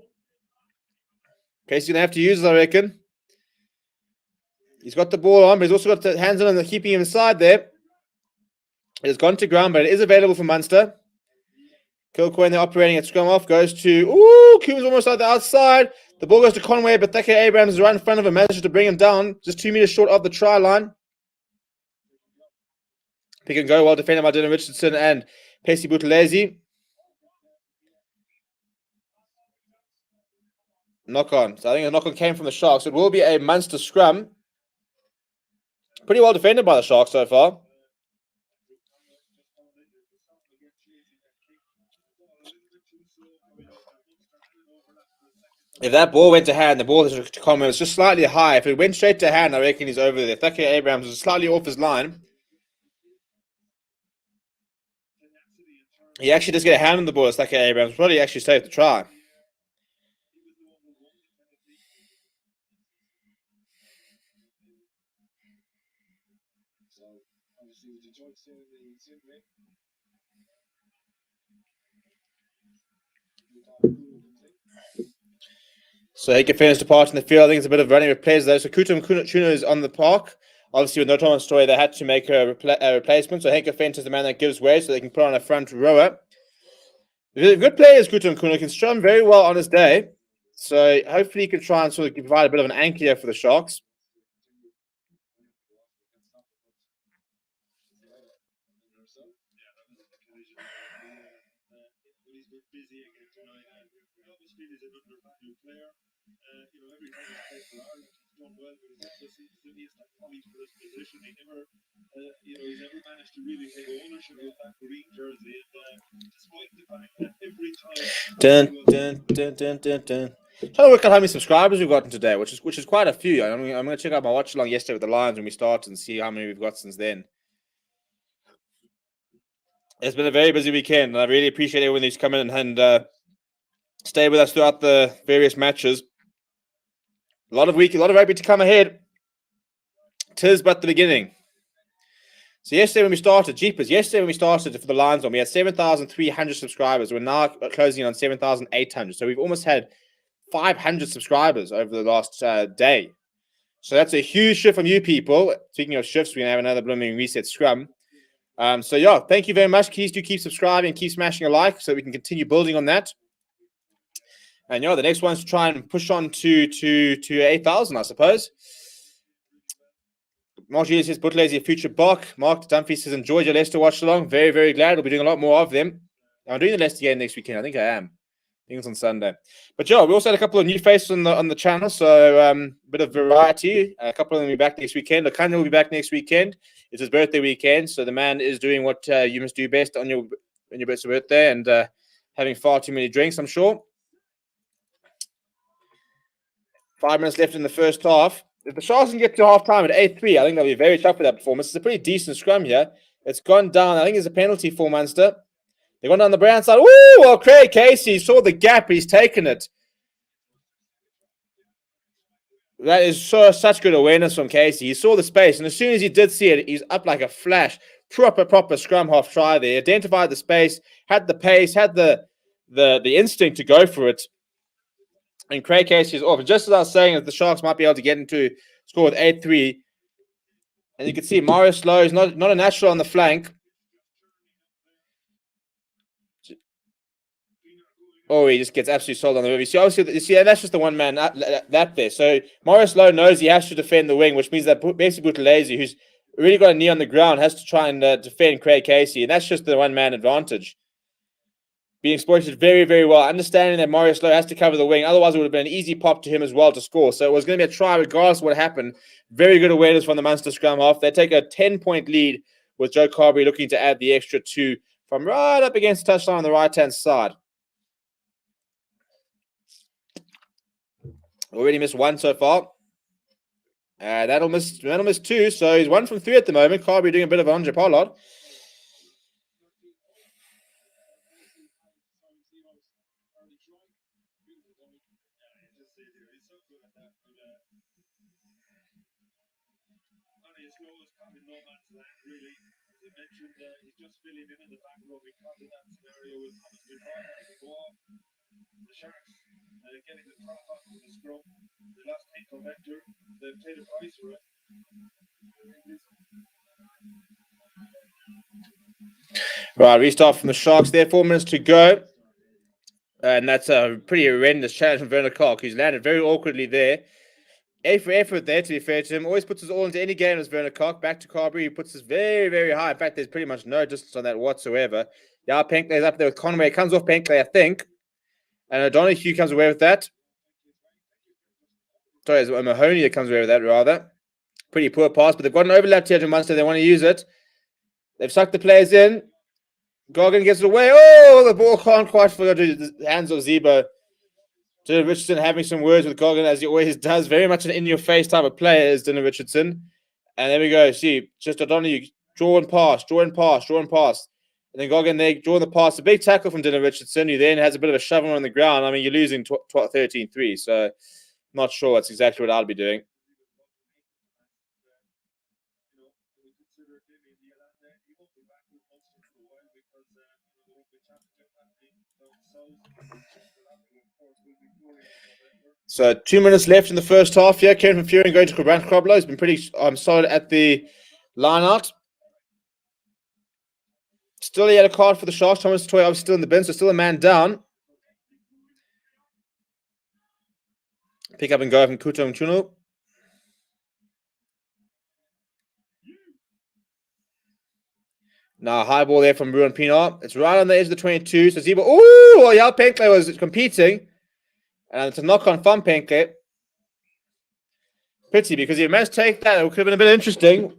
Casey's going to have to use it, I reckon. He's got the ball on, but he's also got the hands on and keeping him inside there. It has gone to ground, but it is available for Munster. Kilcoyne, they're operating at scrum off, goes to... Ooh, Coombs almost at the outside. The ball goes to Conway, but Thackeray Abrams is right in front of him, manages to bring him down, just 2 meters short of the try line. Pick and go, well defended by Dylan Richardson and Pesi Buthelezi. Knock on. So I think a knock on came from the Sharks. It will be a Munster scrum. Pretty well defended by the Sharks so far. If that ball went to hand, the ball to Conway was just slightly high. If it went straight to hand, I reckon he's over there. Thackeray Abrams was slightly off his line. He actually does get a hand on the ball as Thackeray Abrams. Probably actually saved the try. So he can finish the part in the field. I think it's a bit of running with players though. So Kutum Kuno is on the park. Obviously, with no Thomas Story, they had to make a replacement. So Henke Fent is the man that gives way, so they can put on a front rower. Good players, Kutum Kuno can strum very well on his day. So hopefully he can try and sort of provide a bit of an anchor here for the Sharks. Dun, dun, dun, dun, dun, dun. Trying to work out how many subscribers we've gotten today, which is quite a few. I'm going to check out my Watchalong yesterday with the Lions when we started and see how many we've got since then. It's been a very busy weekend, and I really appreciate everyone who's come in and stay with us throughout the various matches. A lot of rugby to come ahead. 'Tis but the beginning. So yesterday when we started for the Lions on, we had 7,300 subscribers. We're now closing in on 7,800. So we've almost had 500 subscribers over the last day. So that's a huge shift from you people. Speaking of shifts, we're going to have another blooming reset scrum. So yeah, thank you very much. Please do keep subscribing, keep smashing a like so we can continue building on that. And yeah, the next one's to try and push on to 8,000, I suppose. Mark Julius says, Butler a future Bach. Mark Dunphy says, enjoyed your Leicester watch along. Very, very glad. We'll be doing a lot more of them. I'm doing the Leicester game next weekend. I think I am. I think it's on Sunday. But yeah, we also had a couple of new faces on the channel, so a bit of variety. A couple of them will be back next weekend. Lakanya will be back next weekend. It's his birthday weekend, so the man is doing what you must do best on your birthday and having far too many drinks, I'm sure. 5 minutes left in the first half. If the Sharks can get to half time at 8-3, I think they'll be very tough with that performance. It's a pretty decent scrum here. It's gone down. I think it's a penalty for Munster. They've gone down the Brown side. Ooh, well, Craig Casey saw the gap. He's taken it. That is such good awareness from Casey. He saw the space, and as soon as he did see it, he's up like a flash. Proper scrum half try there. Identified the space, had the pace, had the instinct to go for it. And Craig Casey is off. And just as I was saying, that the Sharks might be able to get into score with 8-3. And you can see Morris Lowe is not a natural on the flank. Oh, he just gets absolutely sold on the river. And that's just the one man that there. So Morris Lowe knows he has to defend the wing, which means that basically Buthelezi, who's really got a knee on the ground, has to try and defend Craig Casey. And that's just the one man advantage. Being exploited very, very well. Understanding that Morris Lowe has to cover the wing. Otherwise, it would have been an easy pop to him as well to score. So it was going to be a try regardless of what happened. Very good awareness from the Munster scrum half. They take a 10-point lead with Joe Carberry looking to add the extra 2 from right up against the touchline on the right-hand side. Already missed 1 so far. That'll miss 2. So he's 1 from 3 at the moment. Carberry doing a bit of Andre Pollard. Right, restart from the Sharks there. 4 minutes to go. And that's a pretty horrendous challenge from Werner Clark, who's landed very awkwardly there. A for effort there, to be fair to him. Always puts his all into any game as Werner Clark. Back to Carberry, he puts us very, very high. In fact, there's pretty much no distance on that whatsoever. Yeah, Penklay's up there with Conway. It comes off Penklay, I think. And O'Donoghue comes away with that. Sorry, it's Mahoney that comes away with that, rather. Pretty poor pass, but they've got an overlap here to Munster. They want to use it. They've sucked the players in. Goggin gets it away. Oh, the ball can't quite fall to the hands of Zebo. Dylan Richardson having some words with Goggin, as he always does. Very much an in-your-face type of player is Dylan Richardson. And there we go. See, just O'Donoghue, draw and pass. And then Goggin there, drawing the pass. A big tackle from Dylan Richardson, who then has a bit of a shovel on the ground. I mean, you're losing 13-3, so not sure that's exactly what I'll be doing. So 2 minutes left in the first half here. Kevin from Fury going to Grant Kroblo. He's been pretty solid at the line out. Still a yellow card for the Sharks. Thomas Toy obviously still in the bin, so still a man down. Pick up and go from Kuto and Chuno. Now high ball there from Ruan Pinar. It's right on the edge of the 22. So Zebo. Ooh, well, Yao Penkley was competing. And it's a knock on from Penkley. Pity, because if he managed to take that, it could have been a bit interesting.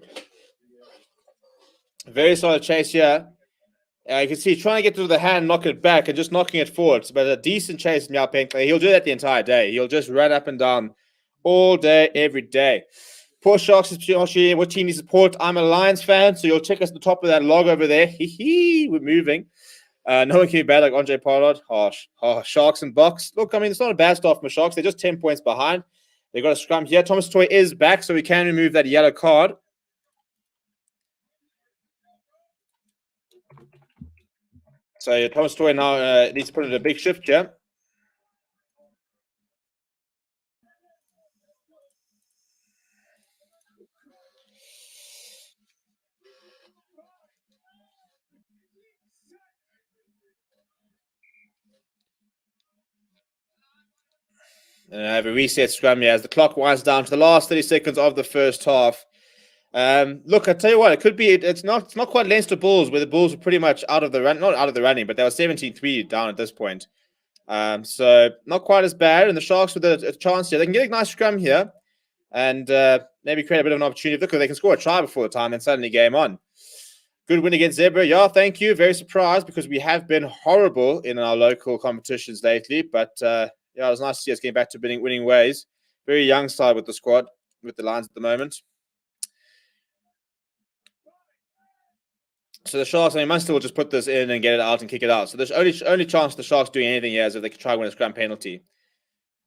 Very solid chase here. You can see trying to get to the hand, knock it back, and just knocking it forward. But a decent chase from Yao Penkley. He'll do that the entire day. He'll just run up and down all day, every day. Poor Sharks, what team you support? I'm a Lions fan, so you'll check us at the top of that log over there. We're moving. No one can be bad like Andre Pollard. Sharks and Bucks. Look, I mean, it's not a bad start from the Sharks. They're just 10 points behind. They've got a scrum here. Thomas Toy is back, so we can remove that yellow card. So Thomas Toy now needs to put in a big shift here. And I have a reset scrum here as the clock winds down to the last 30 seconds of the first half. Look, I tell you what, it could be. It's not quite Leinster Bulls, where the Bulls were pretty much out of the run, not out of the running, but they were 17-3 down at this point. So not quite as bad. And the Sharks with a chance here, they can get a nice scrum here, and maybe create a bit of an opportunity. Look, they can score a try before the time, and suddenly game on. Good win against Zebra. Yeah, thank you. Very surprised because we have been horrible in our local competitions lately. But yeah, it was nice to see us getting back to winning ways. Very young side with the squad, with the Lions at the moment. So the Sharks, Munster will just put this in and get it out and kick it out. So there's only chance the Sharks doing anything here is if they can try and win a scrum penalty.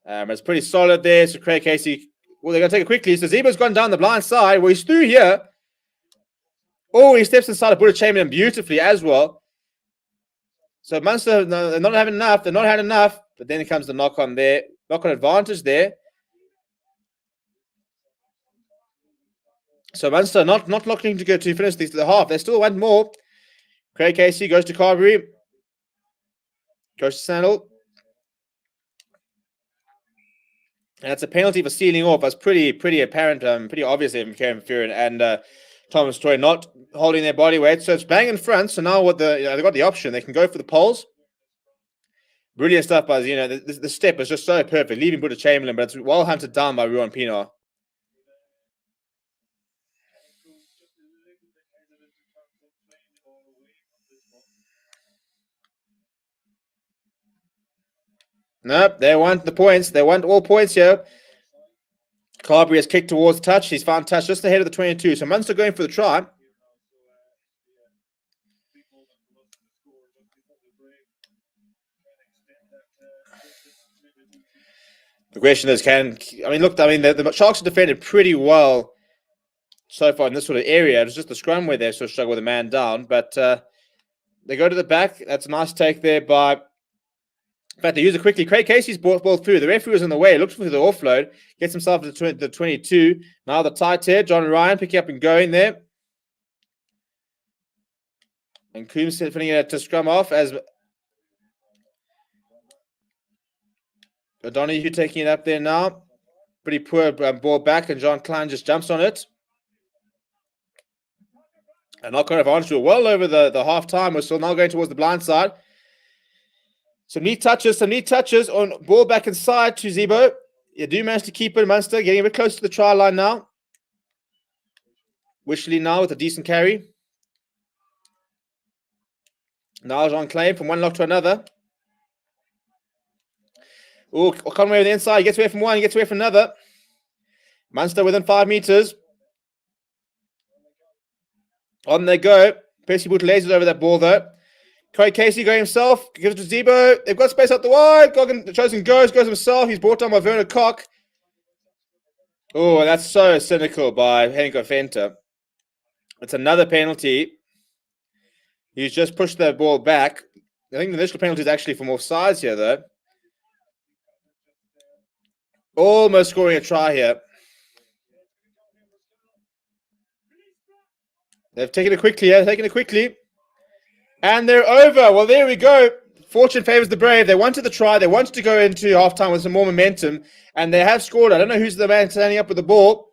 It's pretty solid there. So Craig Casey, well, they're going to take it quickly. So Zebra's gone down the blind side. Well, he's through here. Oh, he steps inside of Buddha Chamberlain beautifully as well. So Munster, no, they're not having enough. They're not had enough. But then it comes the knock-on there. Knock-on advantage there. So Munster not looking to go to finish the half. They still want more. Craig Casey goes to Carberry. Goes to Sandal. And it's a penalty for sealing off. That's pretty apparent, pretty obvious from Kieran Fearon and Thomas Troy not holding their body weight. So it's bang in front. So now they've got the option. They can go for the poles. Brilliant stuff by the step is just so perfect, leaving Buddha Chamberlain, but it's well hunted down by Ruan Pienaar. Nope, they want the points. They want all points here. Carberry has kicked towards touch. He's found touch just ahead of the 22. So Munster going for the try. The question is, the Sharks have defended pretty well so far in this sort of area. It was just the scrum where they sort of struggle with a man down. But they go to the back. That's a nice take there by... In fact, they use it quickly. Craig Casey's ball through. The referee was in the way. Looks for the offload. Gets himself to the 22. Now the tight here. John Ryan picking up and going there. And Coombs finishing it to scrum off as O'Donoghue taking it up there now. Pretty poor ball back, and John Klein just jumps on it. And knock-on advantage. We're well over the half time. We're still now going towards the blind side. Some neat touches on ball back inside to Zebo. You do manage to keep it, Munster, getting a bit close to the try line now. Wishley now with a decent carry. Now John Klein from one lock to another. Oh, Conway with the inside. He gets away from one, he gets away from another. Munster within 5 meters. On they go. Percy Boot lasers over that ball though. Craig Casey going himself, gives it to Zebo. They've got space out the wide. Goggin, the chosen goes himself. He's brought down by Werner Koch. Oh, that's so cynical by Henko Fenter. It's another penalty. He's just pushed that ball back. I think the initial penalty is actually from offsides here, though. Almost scoring a try here. They've taken it quickly. And they're over. Well, there we go. Fortune favors the brave. They wanted the try. They wanted to go into halftime with some more momentum. And they have scored. I don't know who's the man standing up with the ball.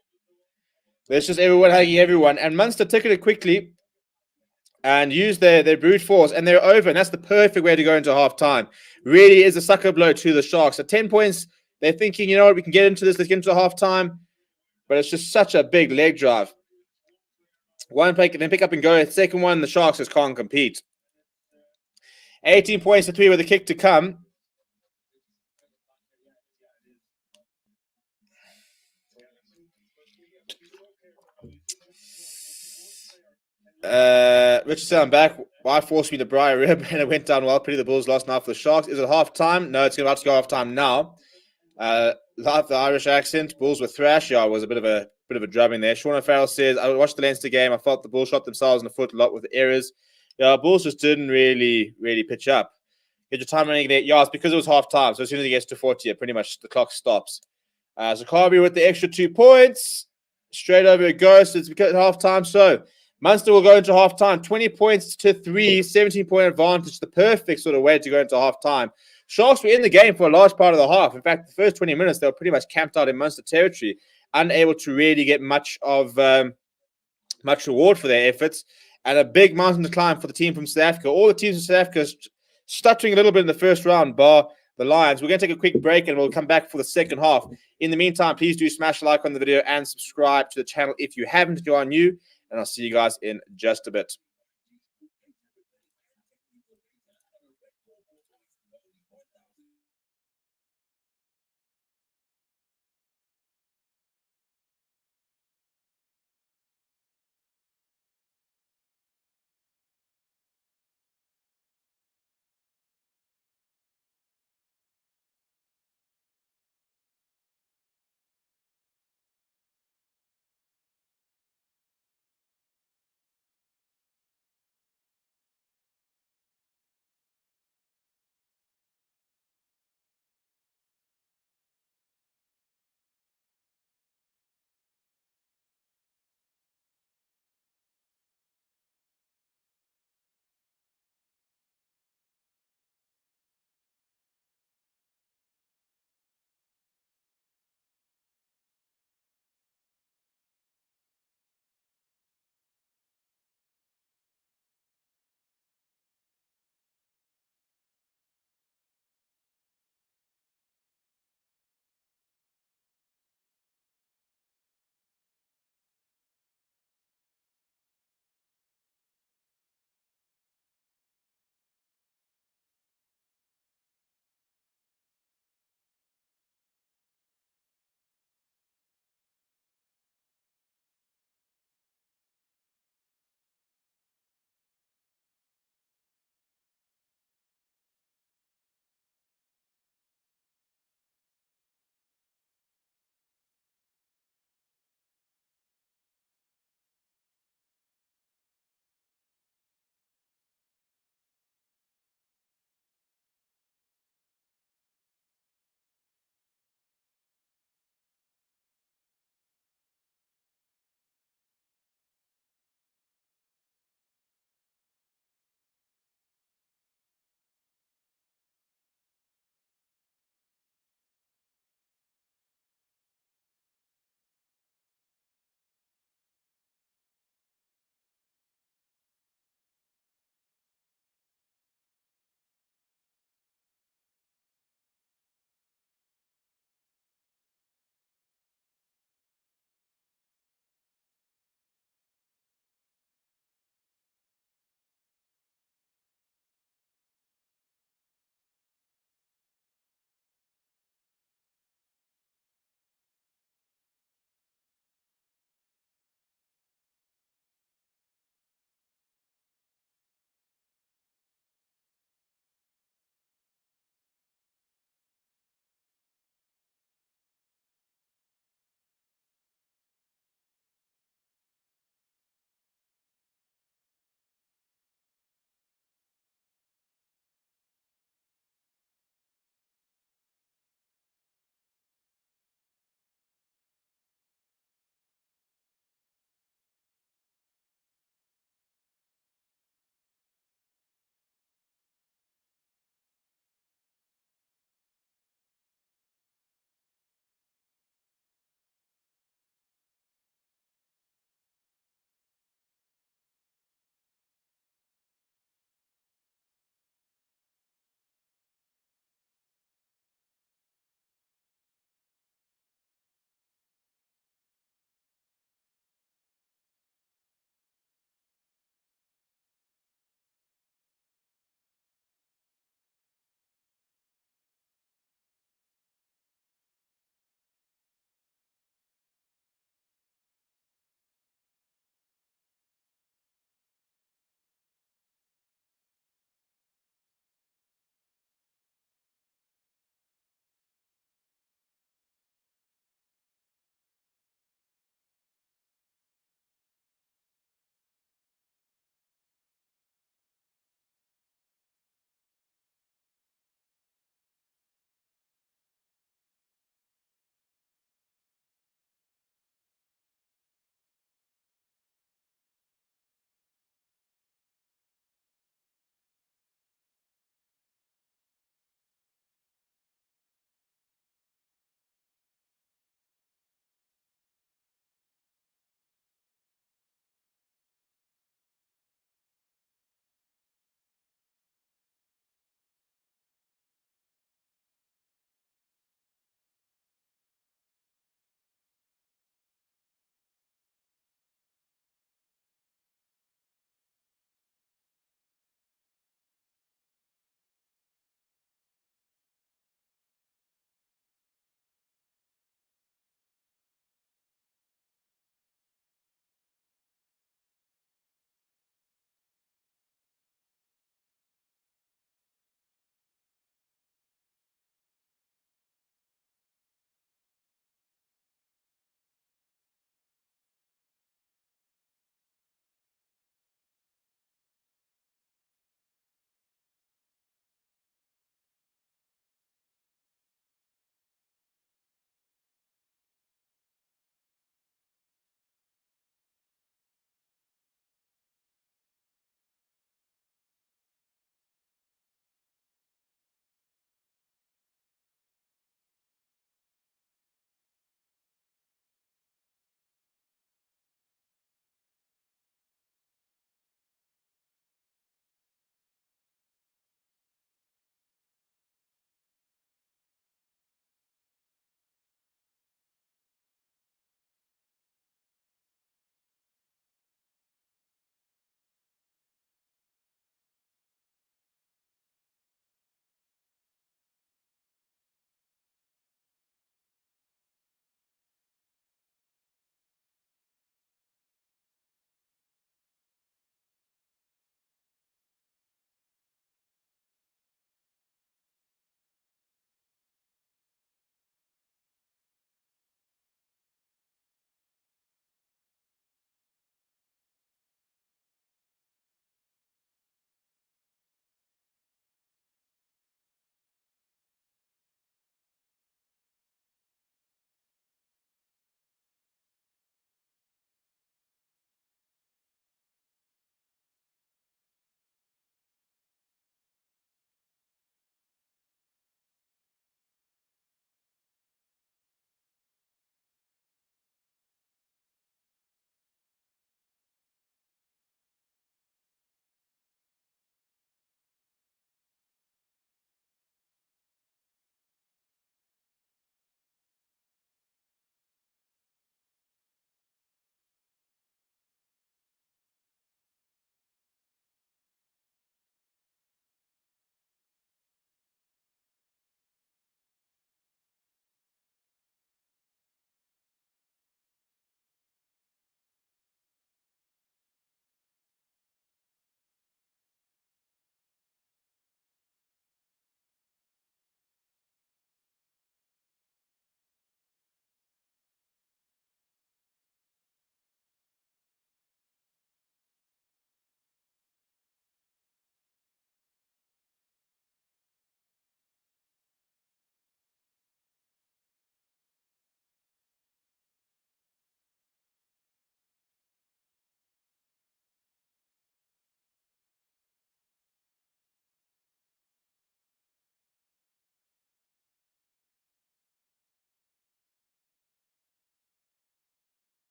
There's just everyone hugging everyone. And Munster took it quickly and used their brute force. And they're over. And that's the perfect way to go into halftime. Really is a sucker blow to the Sharks. At 10 points, they're thinking, you know what, we can get into this. Let's get into halftime. But it's just such a big leg drive. One pick, then pick up and go. Second one, the Sharks just can't compete. 18 points to 3 with a kick to come. Richardson, I'm back. Why forced me to Briar Rib? And it went down well. Pretty the Bulls lost now for the Sharks. Is it half time? No, it's about to go half time now. Like the Irish accent. Bulls were thrash. Yeah, it was a bit of a drubbing there. Sean O'Farrell says, I watched the Leinster game. I felt the Bulls shot themselves in the foot a lot with the errors. Yeah, Bulls just didn't really pitch up. Get your time running there. Yeah, it's because it was half time. So as soon as it gets to 40, pretty much the clock stops. So Carberry with the extra 2 points. Straight over it goes. So it's because half time. So Munster will go into half time. 20 points to 3, 17-point advantage. The perfect sort of way to go into half time. Sharks were in the game for a large part of the half. In fact, the first 20 minutes, they were pretty much camped out in Munster territory, unable to really get much reward for their efforts. And a big mountain to climb for the team from South Africa. All the teams from South Africa stuttering a little bit in the first round, bar the Lions. We're going to take a quick break and we'll come back for the second half. In the meantime, please do smash a like on the video and subscribe to the channel if you haven't, if you are new. And I'll see you guys in just a bit.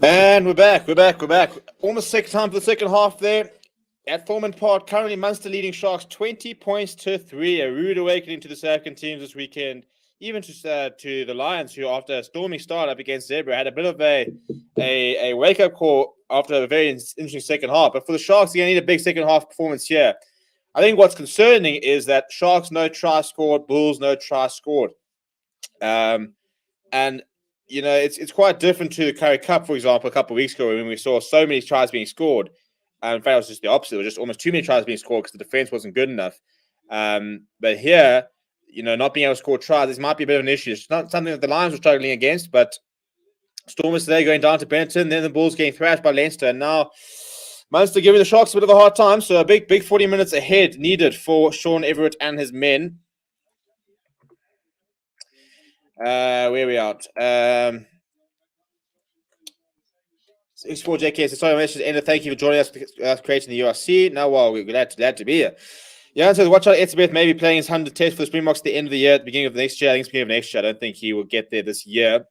And we're back. Almost time for the second half there. At Thornton Park, currently Munster leading Sharks 20 points to 3. A rude awakening to the South African teams this weekend. Even to the Lions, who after a storming start up against Zebra had a bit of a wake-up call after a very interesting second half. But for the Sharks, you're going to need a big second half performance here. I think what's concerning is that Sharks no try scored, Bulls no try scored. And it's quite different to the Currie Cup, for example, a couple of weeks ago when we saw so many tries being scored. In fact, it was just the opposite. It was just almost too many tries being scored because the defense wasn't good enough. But here, not being able to score tries, this might be a bit of an issue. It's not something that the Lions were struggling against, but Stormers today going down to Benetton, then the Bulls getting thrashed by Leinster, and now Munster giving the Sharks a bit of a hard time. So a big 40 minutes ahead needed for Sean Everett and his men. Where are we at? X4 JK says, sorry, message ended. Thank you for joining us creating the URC. Now, we're glad to be here. Jan says, watch out, Etzebeth may be playing his 100 test for the Springboks at the end of the year, at the beginning of next year. I think it's beginning of next year. I don't think he will get there this year.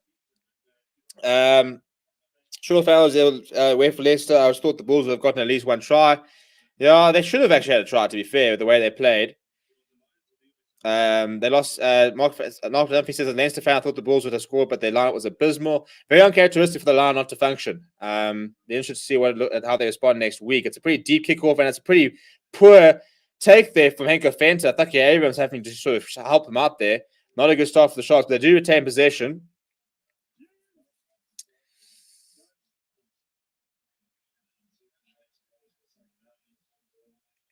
Sure, fellas, wait for Leicester. I thought the Bulls would have gotten at least one try. Yeah, they should have actually had a try, to be fair, with the way they played. They lost. Mark Dunphy says, as a Leinster fan, I thought the Bulls would have scored, but their lineup was abysmal. Very uncharacteristic for the line not to function. They're interested to see how they respond next week. It's a pretty deep kickoff, and it's a pretty poor take there from Henko Fenter. Taki Abrams having to sort of help him out there. Not a good start for the Sharks, but they do retain possession.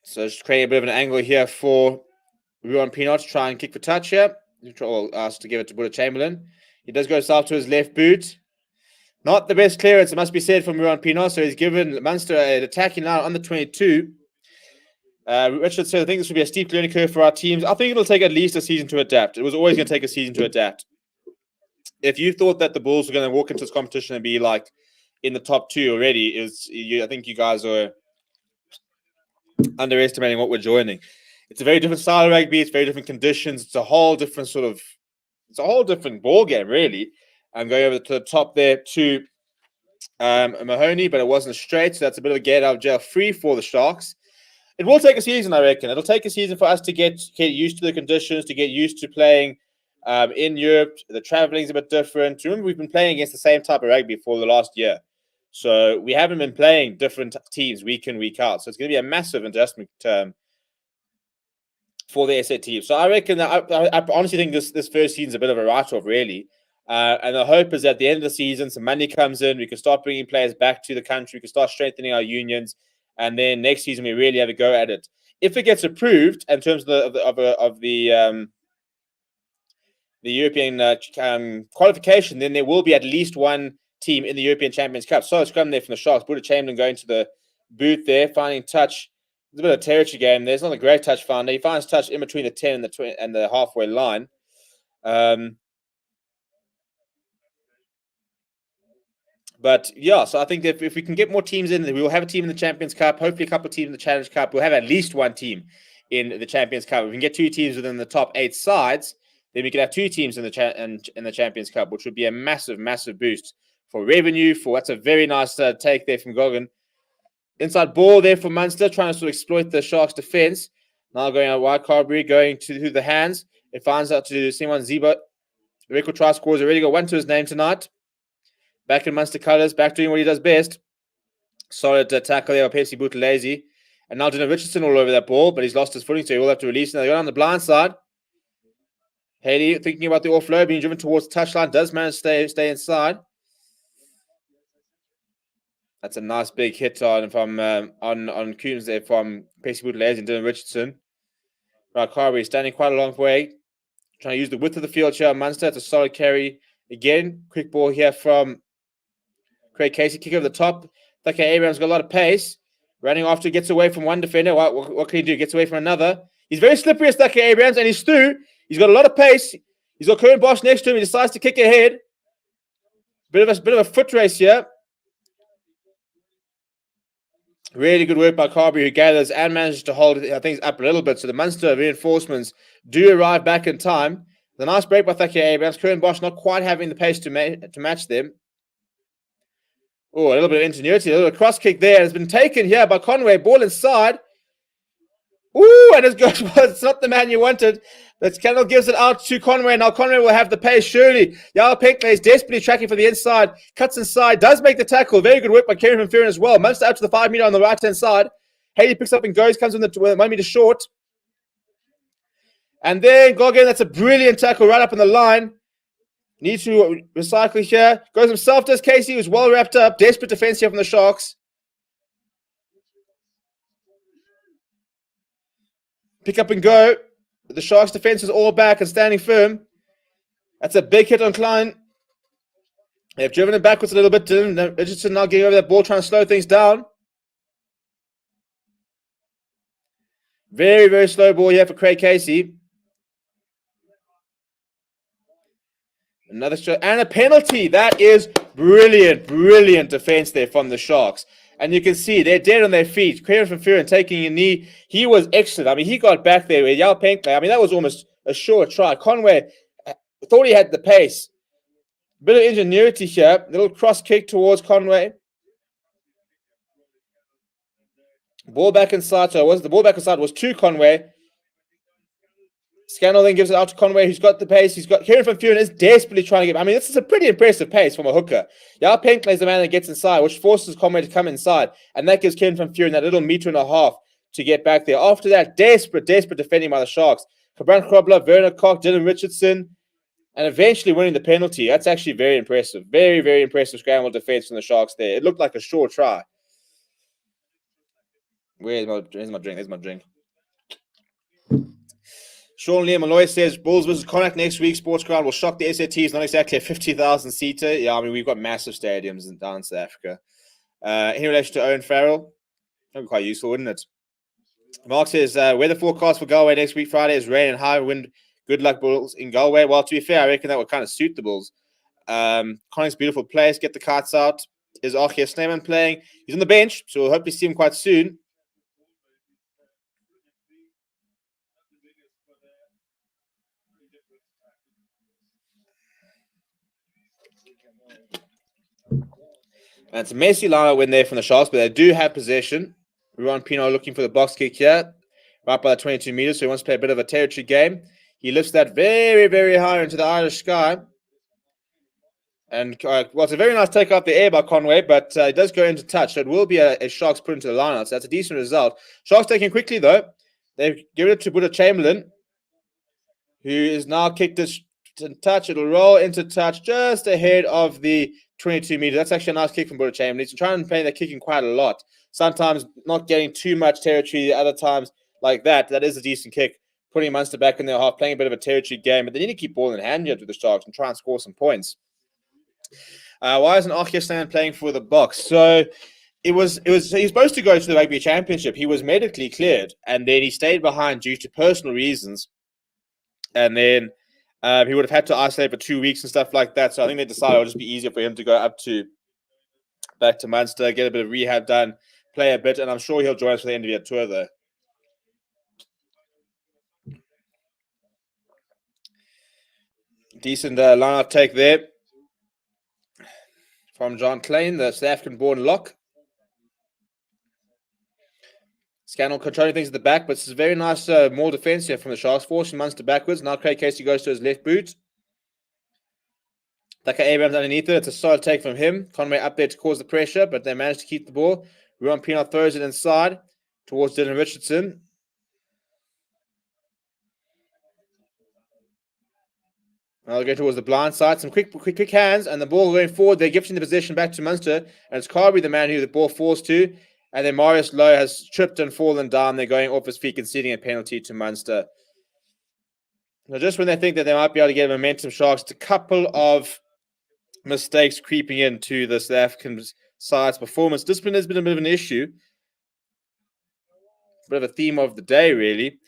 So just creating a bit of an angle here for Ruan Pienaar to try and kick for touch here. Or asked to give it to Buddha Chamberlain. He does go south to his left boot. Not the best clearance, it must be said, from Ruan Pienaar. So he's given Munster an attacking line on the 22. Richard said, I think this will be a steep learning curve for our teams. I think it'll take at least a season to adapt. It was always going to take a season to adapt. If you thought that the Bulls were going to walk into this competition and be like in the top two already, I think you guys are underestimating what we're joining. It's a very different style of rugby. It's very different conditions. It's a whole different ball game, really. I'm going over to the top there to Mahoney, but it wasn't straight, so that's a bit of a get out of jail free for the Sharks. It will take a season, I reckon. It'll take a season for us to get used to the conditions, to get used to playing in Europe. The traveling's a bit different. Remember, we've been playing against the same type of rugby for the last year. So we haven't been playing different teams week in, week out. So it's going to be a massive adjustment for the SA team. So I reckon that I honestly think this first season is a bit of a write-off, really. And the hope is that at the end of the season, some money comes in. We can start bringing players back to the country. We can start strengthening our unions. And then next season, we really have a go at it. If it gets approved in terms of the European qualification, then there will be at least one team in the European Champions Cup. So it's come there from the Sharks. Buddha Chamberlain going to the boot there, finding touch. It's a bit of a territory game. There's not a great touch finder. He finds touch in between the 10 and the halfway line. But yeah, so I think that if we can get more teams in, we will have a team in the Champions Cup, hopefully a couple of teams in the Challenge Cup. We'll have at least one team in the Champions Cup. If we can get two teams within the top 8 sides, then we could have two teams in the Champions Cup, which would be a massive, massive boost for revenue. That's a very nice take there from Goggin. Inside ball there for Munster, trying to sort of exploit the Sharks' defense. Now going out wide, Carberry going to the hands. It finds out to Simon Ziba. The record try scores already got one to his name tonight. Back in Munster colours, back doing what he does best. Solid tackle there by Pepsi Buthelezi. And now Dylan Richardson all over that ball, but he's lost his footing, so he will have to release. Now they go on the blind side. Haley thinking about the offload, being driven towards the touchline, does manage to stay inside. That's a nice big hit on Coombs there from Pepsi Buthelezi and Dylan Richardson. Right, Carberry standing quite a long way. Trying to use the width of the field here on Munster. It's a solid carry. Again, quick ball here from Craig Casey. Kick over the top. Taki Abrams got a lot of pace. Running after, gets away from one defender. What can he do? Gets away from another. He's very slippery as Taki Abrams, and he's through. He's got a lot of pace. He's got Curran Bosch next to him. He decides to kick ahead. Bit of a foot race here. Really good work by Carberry, who gathers and manages to hold things up a little bit. So the Munster reinforcements do arrive back in time. The nice break by Taki Abrams. Curran Bosch not quite having the pace to match them. Oh, a little bit of ingenuity, a little cross kick there. It's been taken here by Conway. Ball inside. Ooh, and it's good. It's not the man you wanted. But Kendall gives it out to Conway. Now Conway will have the pace, surely. Yao Penkley is desperately tracking for the inside. Cuts inside. Does make the tackle. Very good work by Kieran Van Vuuren as well. Munster out to the 5 meter on the right-hand side. Haley picks up and goes. Comes in the 1 meter short. And then Goggin, that's a brilliant tackle right up on the line. Needs to recycle here. Goes himself, does Casey, who's well wrapped up. Desperate defense here from the Sharks. Pick up and go. The Sharks' defense is all back and standing firm. That's a big hit on Klein. They've driven it backwards a little bit. Richardson now getting over that ball, trying to slow things down. Very, very slow ball here for Craig Casey. Another shot and a penalty. That is brilliant, brilliant defense there from the Sharks. And you can see they're dead on their feet. Kieran Van Vuuren taking a knee. He was excellent. I mean, he got back there with Yao Penkley. I mean, that was almost a sure try. Conway thought he had the pace. Bit of ingenuity here. Little cross kick towards Conway. Ball back inside. So the ball back inside was to Conway. Scannell then gives it out to Conway, who's got the pace. He's got Kieran Van Vuuren is desperately trying to get. I mean, this is a pretty impressive pace from a hooker. Yao Penkley is the man that gets inside, which forces Conway to come inside, and that gives Kieran Van Vuuren that little meter and a half to get back there. After that, desperate defending by the Sharks. Cabran Krobler, Werner Koch, Dylan Richardson, and eventually winning the penalty. That's actually very impressive. Very, very impressive scramble defense from the Sharks there. It looked like a sure try. Where's my drink? There's my drink. Sean Liam Malloy says Bulls versus Connacht next week. Sports Ground will shock the SATs. Not exactly a 50,000 seater. Yeah, I mean, we've got massive stadiums down in South Africa. In relation to Owen Farrell, that'd be quite useful, wouldn't it? Mark says weather forecast for Galway next week Friday is rain and high wind. Good luck, Bulls in Galway. Well, to be fair, I reckon that would kind of suit the Bulls. Connacht's beautiful place. Get the carts out. Is Archie Snyman playing? He's on the bench, so we'll hopefully see him quite soon. And it's a messy line win there from the Sharks, but they do have possession. Ruan Pino looking for the box kick here, right by the 22 meters, so he wants to play a bit of a territory game. He lifts that very, very high into the Irish sky. And, well, it's a very nice take off the air by Conway, but it does go into touch, so it will be a Sharks put into the line out, so that's a decent result. Sharks taking quickly, though. They've given it to Buddha Chamberlain, who is now kicked it to touch. It'll roll into touch just ahead of the 22 meters. That's actually a nice kick from Buddha Chamberlain. He's trying to play that kicking quite a lot. Sometimes not getting too much territory, other times like that. That is a decent kick. Putting Munster back in their half, playing a bit of a territory game, but they need to keep ball in hand here with the Sharks and try and score some points. Why isn't Archie Stan playing for the Boks? So he's supposed to go to the Rugby Championship. He was medically cleared, and then he stayed behind due to personal reasons. And then he would have had to isolate for 2 weeks and stuff like that. So I think they decided it would just be easier for him to go back to Munster, get a bit of rehab done, play a bit, and I'm sure he'll join us for the end of the year tour, though. Decent line-out take there from John Klein, the South African-born lock. Scannell controlling things at the back, but it's a very nice more defense here from the Sharks, forcing Munster backwards. Now Craig Casey goes to his left boot. Tucker Abrams underneath it. It's a solid take from him. Conway up there to cause the pressure, but they managed to keep the ball. Ruan Pino throws it inside towards Dylan Richardson. Now they'll go towards the blind side. Some quick hands, and the ball going forward. They're gifting the position back to Munster, and it's Carberry, the man who the ball falls to. And then Marius Lowe has tripped and fallen down. They're going off his feet, conceding a penalty to Munster. Now, just when they think that they might be able to get momentum, Sharks, a couple of mistakes creeping into the South African side's performance. Discipline has been a bit of an issue. A bit of a theme of the day, really.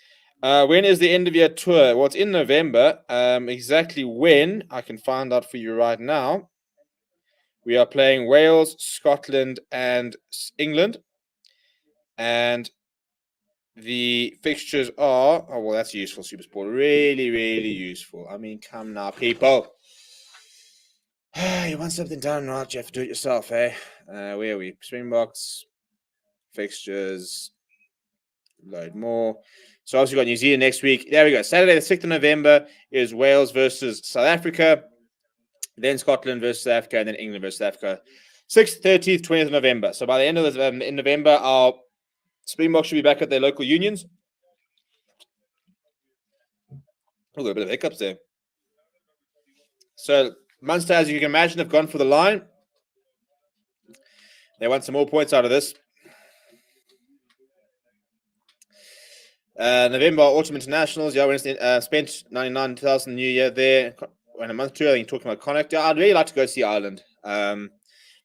When is the end of year tour? Well, it's in November. Exactly when, I can find out for you right now. We are playing Wales, Scotland, and England. And the fixtures are... Oh, well, that's useful, Supersport. Really, really useful. I mean, come now, people. You want something done, right? You have to do it yourself, eh? Where are we? Springboks, fixtures, load more. So obviously we've got New Zealand next week. There we go. Saturday, the 6th of November is Wales versus South Africa. Then Scotland versus South Africa, and then England versus South Africa. 6th, 13th, 20th of November. So by the end of in November, our Springboks should be back at their local unions. Oh, got a bit of hiccups there. So Munster, as you can imagine, have gone for the line. They want some more points out of this. November Autumn Internationals. Yeah, Wednesday, spent 99,000 New Year there. When a month, 2, I think talking about Connacht. Yeah, I'd really like to go see Ireland.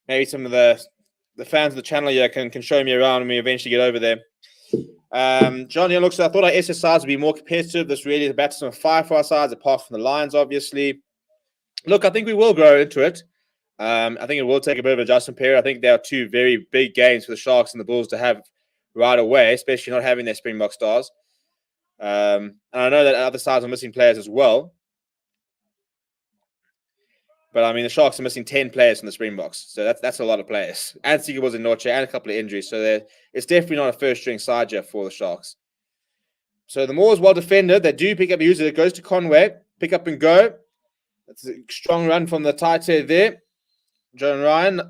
Maybe some of the fans of the channel here can show me around when we eventually get over there. John here looks. I thought our SSRs would be more competitive. This really is a baptism of fire for our sides, apart from the Lions, obviously. Look, I think we will grow into it. I think it will take a bit of adjustment period. I think there are 2 very big games for the Sharks and the Bulls to have right away, especially not having their Springbok stars. And I know that other sides are missing players as well. But I mean, the Sharks are missing 10 players from the Springboks, so that's a lot of players. And Seeger was in Norche and a couple of injuries, so it's definitely not a first-string side here for the Sharks. So the Moors well defended. They do pick up a user that goes to Conway, pick up and go. That's a strong run from the tight head there. John Ryan,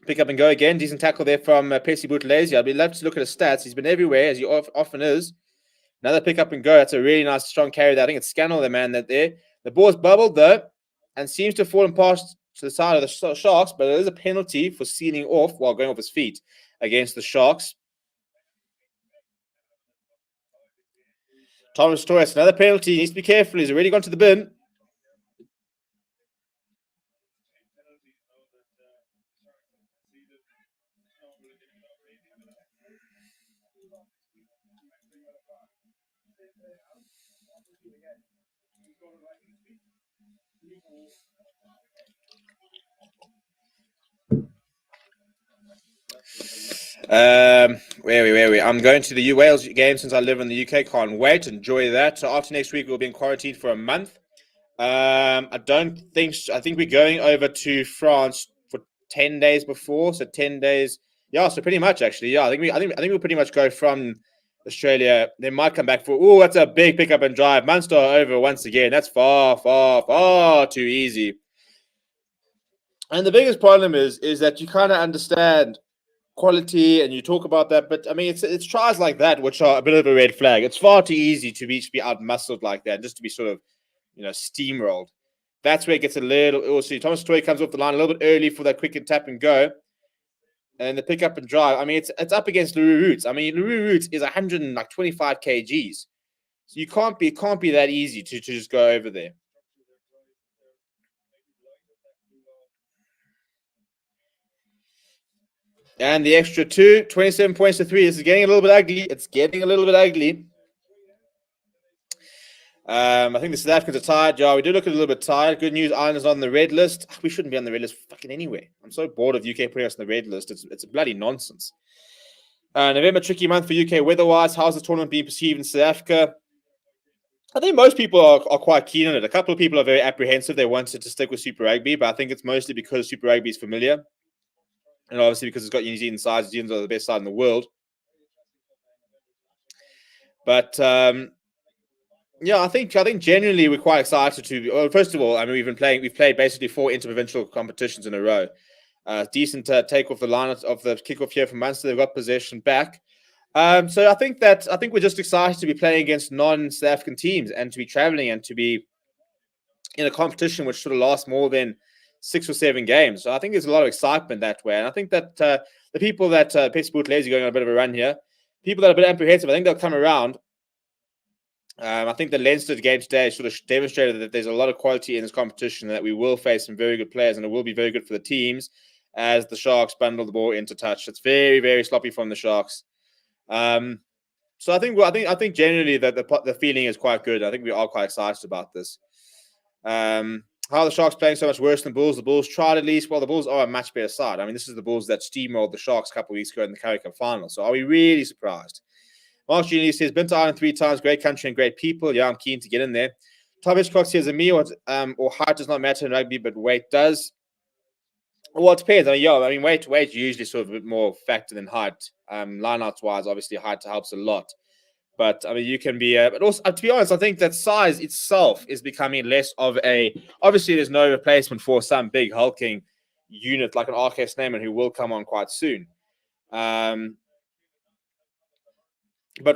pick up and go again. Decent tackle there from Percy Buthelezi. I'd be love to look at his stats. He's been everywhere, as he often is. Another pick up and go. That's a really nice, strong carry there. I think it's Scannell, the man that there. The ball's bubbled, though, and seems to have fallen past to the side of the Sharks, but there is a penalty for sealing off while going off his feet against the Sharks. Thomas Torres, another penalty. He needs to be careful. He's already gone to the bin. Where are we? I'm going to the Wales game since I live in the UK. Can't wait. Enjoy that. So after next week, we'll be in quarantine for a month. I think we're going over to France for 10 days before. So 10 days. Yeah, so pretty much actually. Yeah, I think we'll pretty much go from Australia. They might come back for that's a big pickup and drive. Munster over once again. That's far too easy. And the biggest problem is that you kind of understand quality and you talk about that, but I mean it's tries like that which are a bit of a red flag. It's far too easy to be out-muscled like that, just to be sort of steamrolled. That's where it gets a little. Also, Thomas Toy comes off the line a little bit early for that quick and tap and go, and the pick up and drive. I mean it's up against Leroux Roots. I mean Leroux Roots is 125 kgs, so you can't be that easy to just go over there. And the extra 27 points to 3. This is getting a little bit ugly. It's getting a little bit ugly. I think the South Africans are tired. Yeah, we do look a little bit tired. Good news, Ireland's on the red list. We shouldn't be on the red list fucking anyway. I'm so bored of UK putting us on the red list. It's bloody nonsense. November, tricky month for UK weather-wise. How's the tournament being perceived in South Africa? I think most people are quite keen on it. A couple of people are very apprehensive. They wanted to stick with Super Rugby, but I think it's mostly because Super Rugby is familiar. And obviously because it's got New Zealand sides. New Zealand's are the best side in the world. But yeah, I think generally we're quite excited to. Well, first of all, I mean we've played basically 4 interprovincial competitions in a row. Decent take off the line of the kickoff here from Munster. They've got possession back. So I think we're just excited to be playing against non-South African teams and to be traveling and to be in a competition which sort of lasts more than 6 or 7 games. So I think there's a lot of excitement that way. And I think that the people that Percy Buthelezi going on a bit of a run here, people that are a bit apprehensive, I think they'll come around. I think the Leinster game today sort of demonstrated that there's a lot of quality in this competition, and that we will face some very good players, and it will be very good for the teams as the Sharks bundle the ball into touch. It's very, very sloppy from the Sharks. So I think generally that the feeling is quite good. I think we are quite excited about this. How are the Sharks playing so much worse than Bulls? The Bulls tried at least. Well, the Bulls are a much better side. I mean, this is the Bulls that steamrolled the Sharks a couple of weeks ago in the Currie Cup final. So are we really surprised? Mark Junior says, been to Ireland 3 times, great country and great people. Yeah, I'm keen to get in there. Tom Hitchcock says, a me or height does not matter in rugby, but weight does. Well, it depends. Weight usually sort of a bit more factor than height. Lineouts wise, obviously height helps a lot. But I mean, you can be, but also to be honest, I think that size itself is becoming less of a. Obviously, there's no replacement for some big hulking unit like an RK Snyman who will come on quite soon. But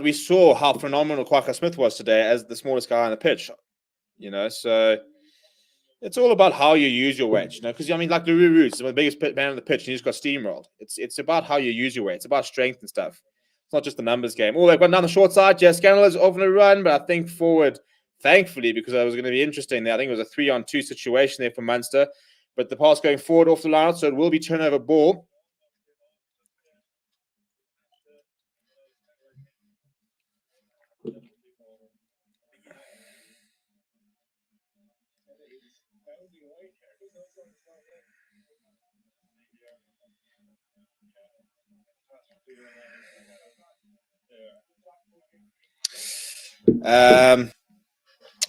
we saw how phenomenal Kwaka Smith was today as the smallest guy on the pitch. So it's all about how you use your weight. Because I mean, like Leroux Roots, the biggest man on the pitch, and he just got steamrolled. It's about how you use your weight. It's about strength and stuff. It's not just the numbers game. Oh, they've gone down the short side. Jess Scannell is off on a run, but I think forward, thankfully, because it was going to be interesting there. I think it was a 3-on-2 situation there for Munster. But the pass going forward off the line, so it will be turnover ball.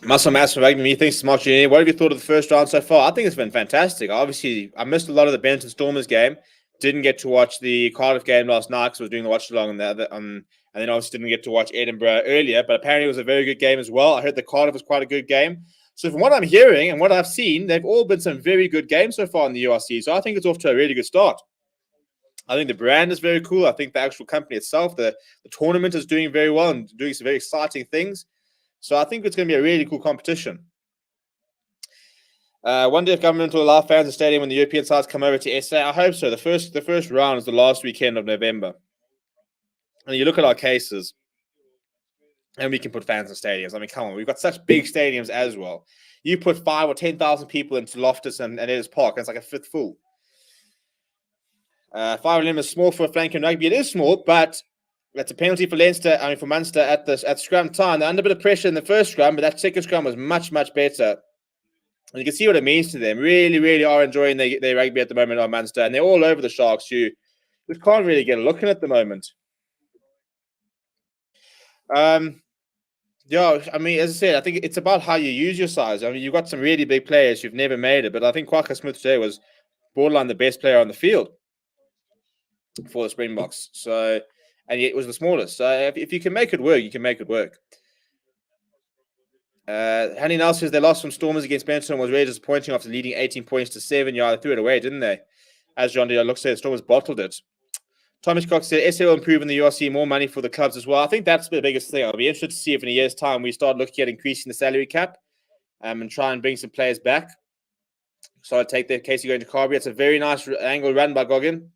Muscle Mass from Rugby, me thinks Smart Junior. What have you thought of the first round so far? I think it's been fantastic. Obviously, I missed a lot of the Benton Stormers game. Didn't get to watch the Cardiff game last night because I was doing the Watchalong and then obviously didn't get to watch Edinburgh earlier. But apparently it was a very good game as well. I heard the Cardiff was quite a good game. So from what I'm hearing and what I've seen, they've all been some very good games so far in the URC. So I think it's off to a really good start. I think the brand is very cool. I think the actual company itself, the tournament is doing very well and doing some very exciting things. So I think it's going to be a really cool competition. Wonder if government will allow fans in the stadium when the European sides come over to SA. I hope so. The first round is the last weekend of November. And you look at our cases, and we can put fans in stadiums. I mean, come on, we've got such big stadiums as well. You put 5,000 or 10,000 people into Loftus and Ellis Park, and it's like a fifth full. 5 is small for a flank in rugby. It is small, but that's a penalty for Leinster. I mean, for Munster at scrum time. They're under a bit of pressure in the first scrum, but that second scrum was much, much better. And you can see what it means to them. Really, really are enjoying their rugby at the moment on Munster, and they're all over the Sharks. You just can't really get a look in at the moment. Yeah, I mean, as I said, I think it's about how you use your size. I mean, you've got some really big players who've never made it, but I think Kwaka Smith today was borderline the best player on the field for the Springboks. So, and yet it was the smallest. So if you can make it work, you can make it work. Hanny Nelson says they lost from Stormers against Benton was really disappointing after leading 18 points to 7. Yeah, they threw it away, didn't they? As John D. looks at, Stormers bottled it. Thomas Cox said SA will improve in the URC, more money for the clubs as well. I think that's the biggest thing. I'll be interested to see if in a year's time we start looking at increasing the salary cap and try and bring some players back. So I'll take that. Casey going to Carberry. It's a very nice angle run by Goggin.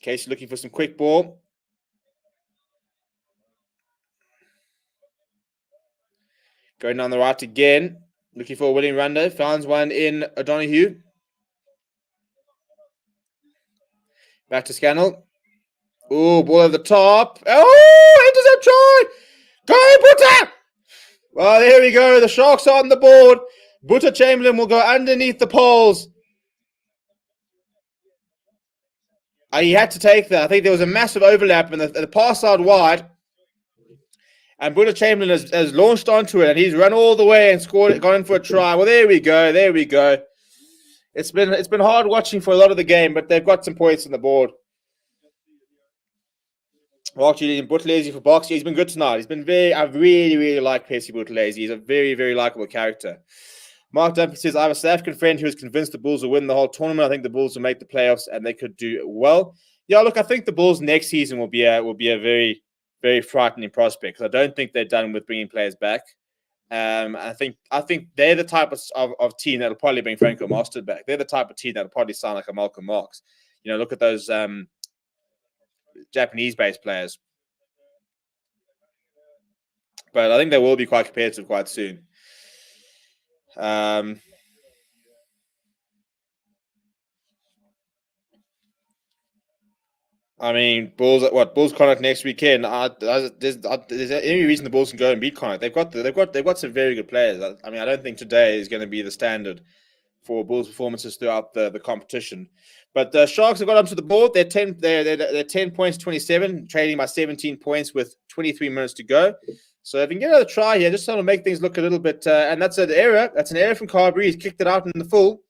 Casey looking for some quick ball. Going down the right again. Looking for a winning run. Finds one in O'Donoghue. Back to Scannell. Oh, ball over the top. Oh, intercept try. Go, Butter. Well, there we go. The Sharks are on the board. Butter Chamberlain will go underneath the poles. He had to take that. I think there was a massive overlap and the pass out wide. And Butter Chamberlain has launched onto it and he's run all the way and scored it, gone in for a try. Well, there we go. There we go. It's been hard watching for a lot of the game, but they've got some points on the board. Actually, Buthelezi for Box. He's been good tonight. He's been I really, really like Percy Buthelezi. He's a very, very likable character. Mark Dumpy says, I have a South African friend who is convinced the Bulls will win the whole tournament. I think the Bulls will make the playoffs and they could do well. Yeah, look, I think the Bulls next season will be a very, very frightening prospect because I don't think they're done with bringing players back. I think they're the type of team that'll probably bring Franco Mostert back. They're the type of team that'll probably sound like a Malcolm Marx. Look at those Japanese-based players. But I think they will be quite competitive quite soon. I mean, Bulls Connacht next weekend. There's any reason the Bulls can go and beat Connacht? They've got some very good players. I mean, I don't think today is going to be the standard for Bulls performances throughout the competition. But the Sharks have got onto the board. They're 10 points, 27, trading by 17 points with 23 minutes to go. So if we can get another try here, just to make things look a little bit, and that's an error. That's an error from Carberry. He's kicked it out in the full.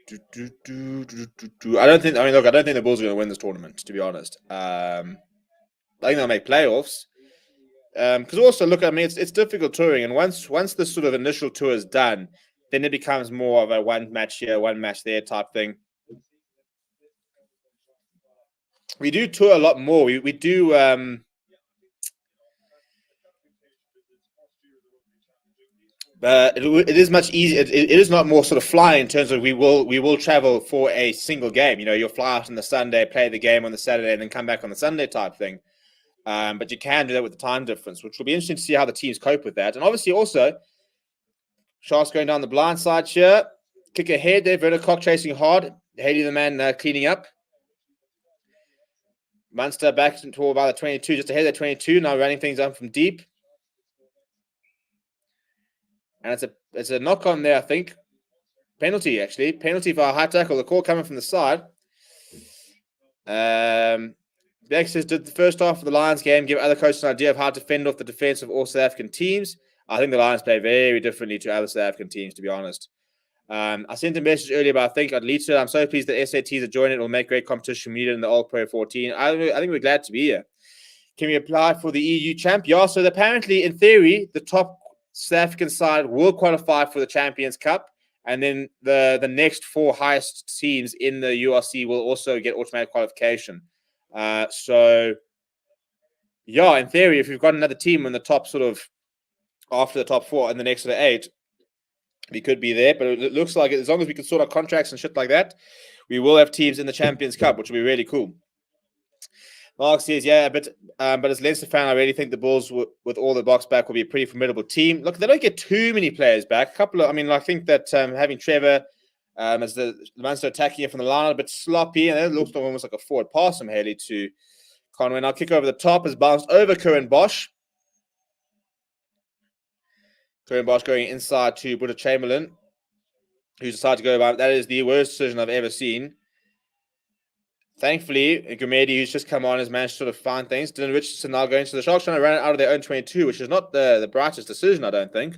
I don't think the Bulls are going to win this tournament, to be honest. I think they'll make playoffs. Because also, look, I mean, it's difficult touring, and once the sort of initial tour is done, then it becomes more of a one match here, one match there type thing. We do tour a lot more. We do. But it is much easier. It is not more sort of flying in terms of we will travel for a single game. You'll fly out on the Sunday, play the game on the Saturday, and then come back on the Sunday type thing. But you can do that with the time difference, which will be interesting to see how the teams cope with that. And obviously, also, Sharks going down the blind side here. Kick ahead there. Werner Koch chasing hard. Haley the man cleaning up. Munster back toward about the 22, just ahead of the 22. Now running things up from deep. And it's a knock on there, I think. Penalty, actually. Penalty for a high tackle. The call coming from the side. Beck says, did the first half of the Lions game give other coaches an idea of how to fend off the defense of all South African teams? I think the Lions play very differently to other South African teams, to be honest. I sent a message earlier, but I think I'd lead to it. I'm so pleased that SATs are joining. It will make great competition media in the All Pro 14. I think we're glad to be here. Can we apply for the EU champ? Yeah, so apparently, in theory, the top South African side will qualify for the Champions Cup, and then the next four highest teams in the URC will also get automatic qualification. So, yeah, in theory, if you've got another team in the top sort of after the top four and the next sort of 8, we could be there. But it looks like as long as we can sort out contracts and shit like that, we will have teams in the Champions Cup, which will be really cool. Mark says, yeah, but as a Leinster fan, I really think the Bulls, with all the box back, will be a pretty formidable team. Look, they don't get too many players back. I think that having Trevor as the Munster attacking it from the line a bit sloppy, and it looks almost like a forward pass from Haley to Conway. Now kick over the top has bounced over Curran Bosch. Curran Bosch going inside to Buddha Chamberlain, who's decided to go about. That is the worst decision I've ever seen. Thankfully, Gumedi, who's just come on, has managed to sort of find things. Dylan Richardson now going to the Sharks, trying to run it out of their own 22, which is not the brightest decision, I don't think.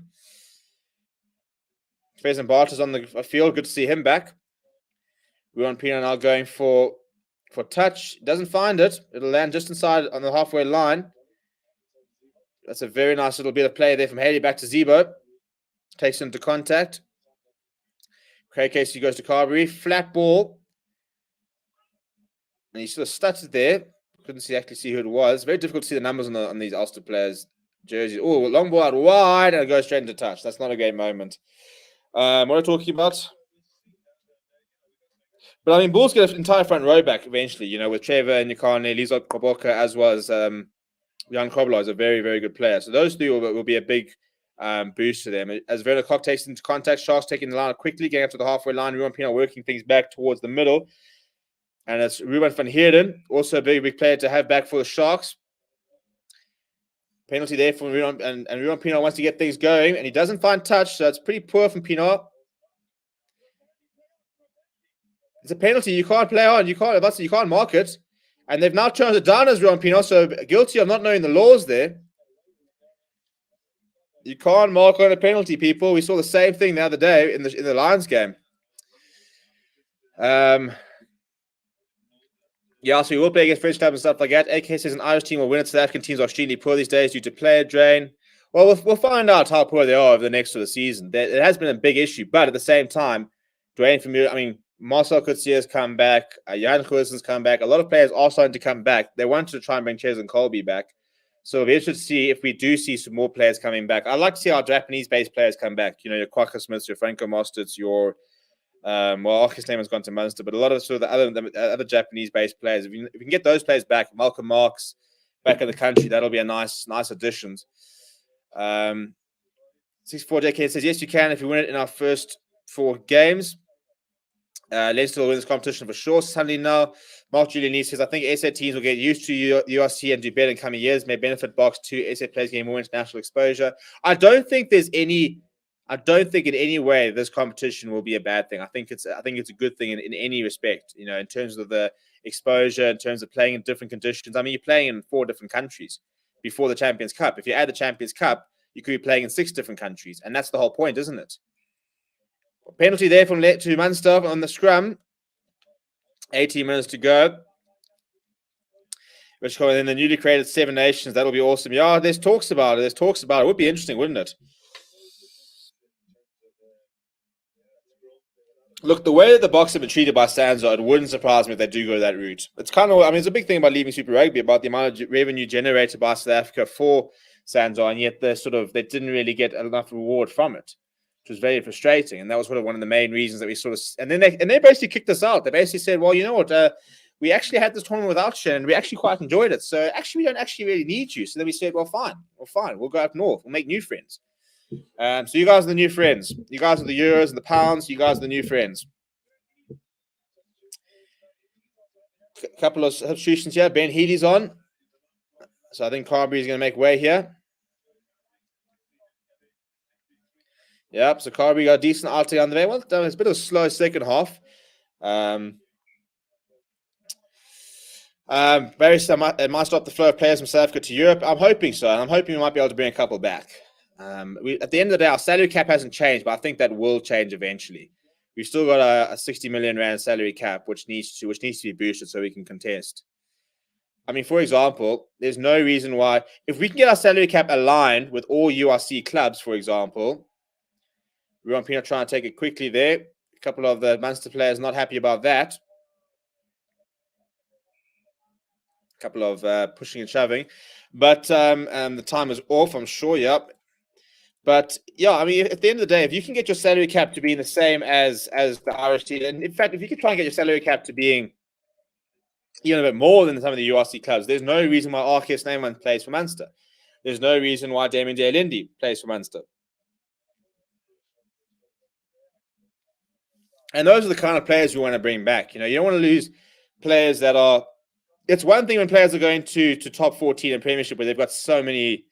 Pheasant Bart is on the field. Good to see him back. Ruan Pino now going for touch. Doesn't find it. It'll land just inside on the halfway line. That's a very nice little bit of play there from Haley back to Zebo. Takes into contact. Craig Casey goes to Carberry. Flat ball. And he sort of stuttered there. Couldn't actually see who it was. Very difficult to see the numbers on these Ulster players' jerseys. Oh, long ball out wide, and it goes straight into touch. That's not a great moment. What are we talking about? But I mean, Bulls get an entire front row back eventually, with Trevor and Nyakane, Lizo Koboka, as well as Jan Krobler is a very, very good player. So those three will be a big boost to them. As Werner Koch takes into contact, Sharks taking the line quickly, getting up to the halfway line. Ruben Pino working things back towards the middle. And it's Ruben van Heerden, also a very big player to have back for the Sharks. Penalty there from Ruben, and Ruben Pino wants to get things going, and he doesn't find touch, so it's pretty poor from Pino. It's a penalty. You can't play on. You can't mark it. And they've now turned it down as Ruben Pino, so guilty of not knowing the laws there. You can't mark on a penalty, people. We saw the same thing the other day in the Lions game. Yeah, so we will play against French clubs and stuff like that. AK says an Irish team will win it. South African teams are extremely poor these days due to player drain. Well, we'll find out how poor they are over the next sort of season. It has been a big issue, but at the same time, Marcel Coetzee has come back. Jan Goosen's come back. A lot of players are starting to come back. They wanted to try and bring Ches and Colby back. So it'll be interesting to see if we do see some more players coming back. I'd like to see our Japanese-based players come back. Your Kwaka Smiths, your Franco Mosterts, your Arcus Lehman's gone to Munster, but a lot of sort of the other Japanese-based players, if you can get those players back, Malcolm Marks back in the country, that'll be a nice addition. 64JK says, yes, you can if you win it in our first 4 games. Leinster will win this competition for sure. Suddenly now, Mark Julian says, I think SA teams will get used to URC and do better in coming years, may benefit Box 2. SA players getting more international exposure. I don't think there's any I don't think in any way this competition will be a bad thing. I think it's a good thing in any respect, in terms of the exposure, in terms of playing in different conditions. I mean, you're playing in 4 different countries before the Champions Cup. If you add the Champions Cup, you could be playing in 6 different countries, and that's the whole point, isn't it? Penalty there from to Munster on the scrum. 18 minutes to go. Which in the newly created 7 Nations, that'll be awesome. Yeah, there's talks about it. It would be interesting, wouldn't it? Look, the way that the Boks have been treated by SANZAAR, it wouldn't surprise me if they do go that route. It's kind of, it's a big thing about leaving Super Rugby, about the amount of revenue generated by South Africa for SANZAAR, and yet they didn't really get enough reward from it, which was very frustrating. And that was one of the main reasons that we and they basically kicked us out. They basically said, well, you know what, we actually had this tournament without you, and we actually quite enjoyed it. So actually, we don't actually really need you. So then we said, well, fine. We'll go up north. We'll make new friends. So you guys are the new friends. You guys are the euros and the pounds. You guys are the new friends. A couple of substitutions here. Ben Healy's on. So I think Carberry is going to make way here. Yep, so Carberry got a decent outing on the way. Well, it's a bit of a slow second half. It might stop the flow of players from South Africa to Europe. I'm hoping so. And I'm hoping we might be able to bring a couple back. At the end of the day, our salary cap hasn't changed, but I think that will change eventually. We've still got a 60 million rand salary cap, which needs to be boosted so we can contest. I mean, for example, there's no reason why, if we can get our salary cap aligned with all URC clubs, for example, Ruan Pienaar trying to take it quickly there. A couple of the Munster players not happy about that. A couple of pushing and shoving. But the time is off, I'm sure, yep. But yeah, I mean, at the end of the day, if you can get your salary cap to being the same as the Irish team, and in fact, if you can try and get your salary cap to being even a bit more than some of the URC clubs, there's no reason why RKS Neyman plays for Munster. There's no reason why Damien Dealindi plays for Munster. And those are the kind of players we want to bring back. You don't want to lose players that are. It's one thing when players are going to top 14 in Premiership where they've got so many.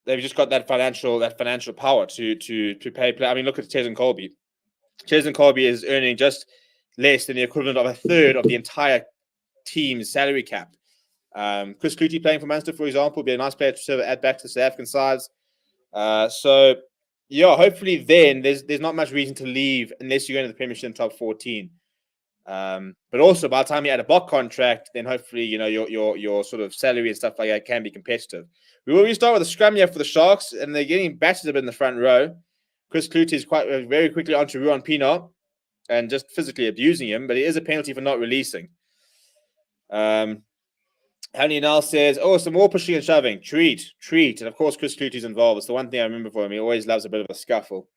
They've just got that financial power to pay. I mean, look at Cheslin Colby. Cheslin Colby is earning just less than the equivalent of a third of the entire team's salary cap. Chris Cloete playing for Munster, for example, would be a nice player to add back to the South African sides. So, yeah, hopefully then there's not much reason to leave unless you're going to the Premiership in top 14. But also by the time you add a Bok contract, then hopefully your sort of salary and stuff like that can be competitive. We will restart with a scrum here for the Sharks, and they're getting battered a bit in the front row. Chris Cloete is quite very quickly onto Ruan Pienaar and just physically abusing him, but it is a penalty for not releasing. Hanny now says, some more pushing and shoving. Treat. And of course, Chris Cloete is involved. It's the one thing I remember for him. He always loves a bit of a scuffle.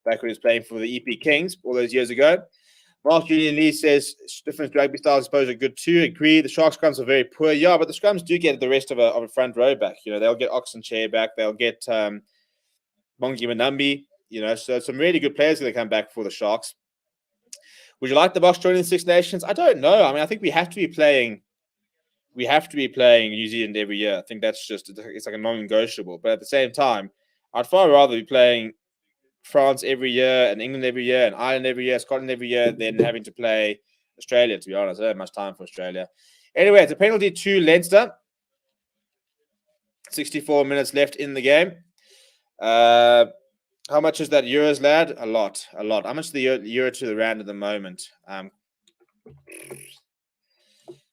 Back when he was playing for the EP Kings all those years ago. Mark Julian Lee says different rugby styles, I suppose, are good too. Agree. The Sharks scrums are very poor. Yeah, but the scrums do get the rest of a front row back. They'll get Oxenchair back. They'll get Mongi Manambi. So some really good players going to come back for the Sharks. Would you like the Boks joining the Six Nations? I don't know. I mean, I think we have to be playing. We have to be playing New Zealand every year. I think it's like a non-negotiable. But at the same time, I'd far rather be playing France every year and England every year and Ireland every year, Scotland every year, than having to play Australia, to be honest. I don't have much time for Australia. Anyway, it's a penalty to Leinster. 64 minutes left in the game. How much is that euros, lad? A lot. How much is the euro to the rand at the moment?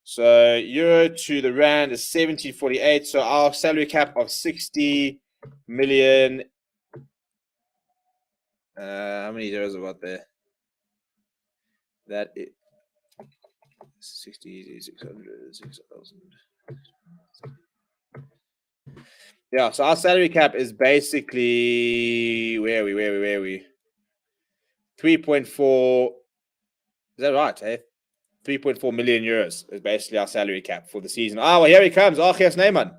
So euro to the rand is 17.48. So our salary cap of 60 million. How many zeros have got there? That is 60, 600, 6,000. Yeah, so our salary cap is basically where are we? 3.4. Is that right? 3.4 million euros is basically our salary cap for the season. Well, here he comes, RKS Neyman.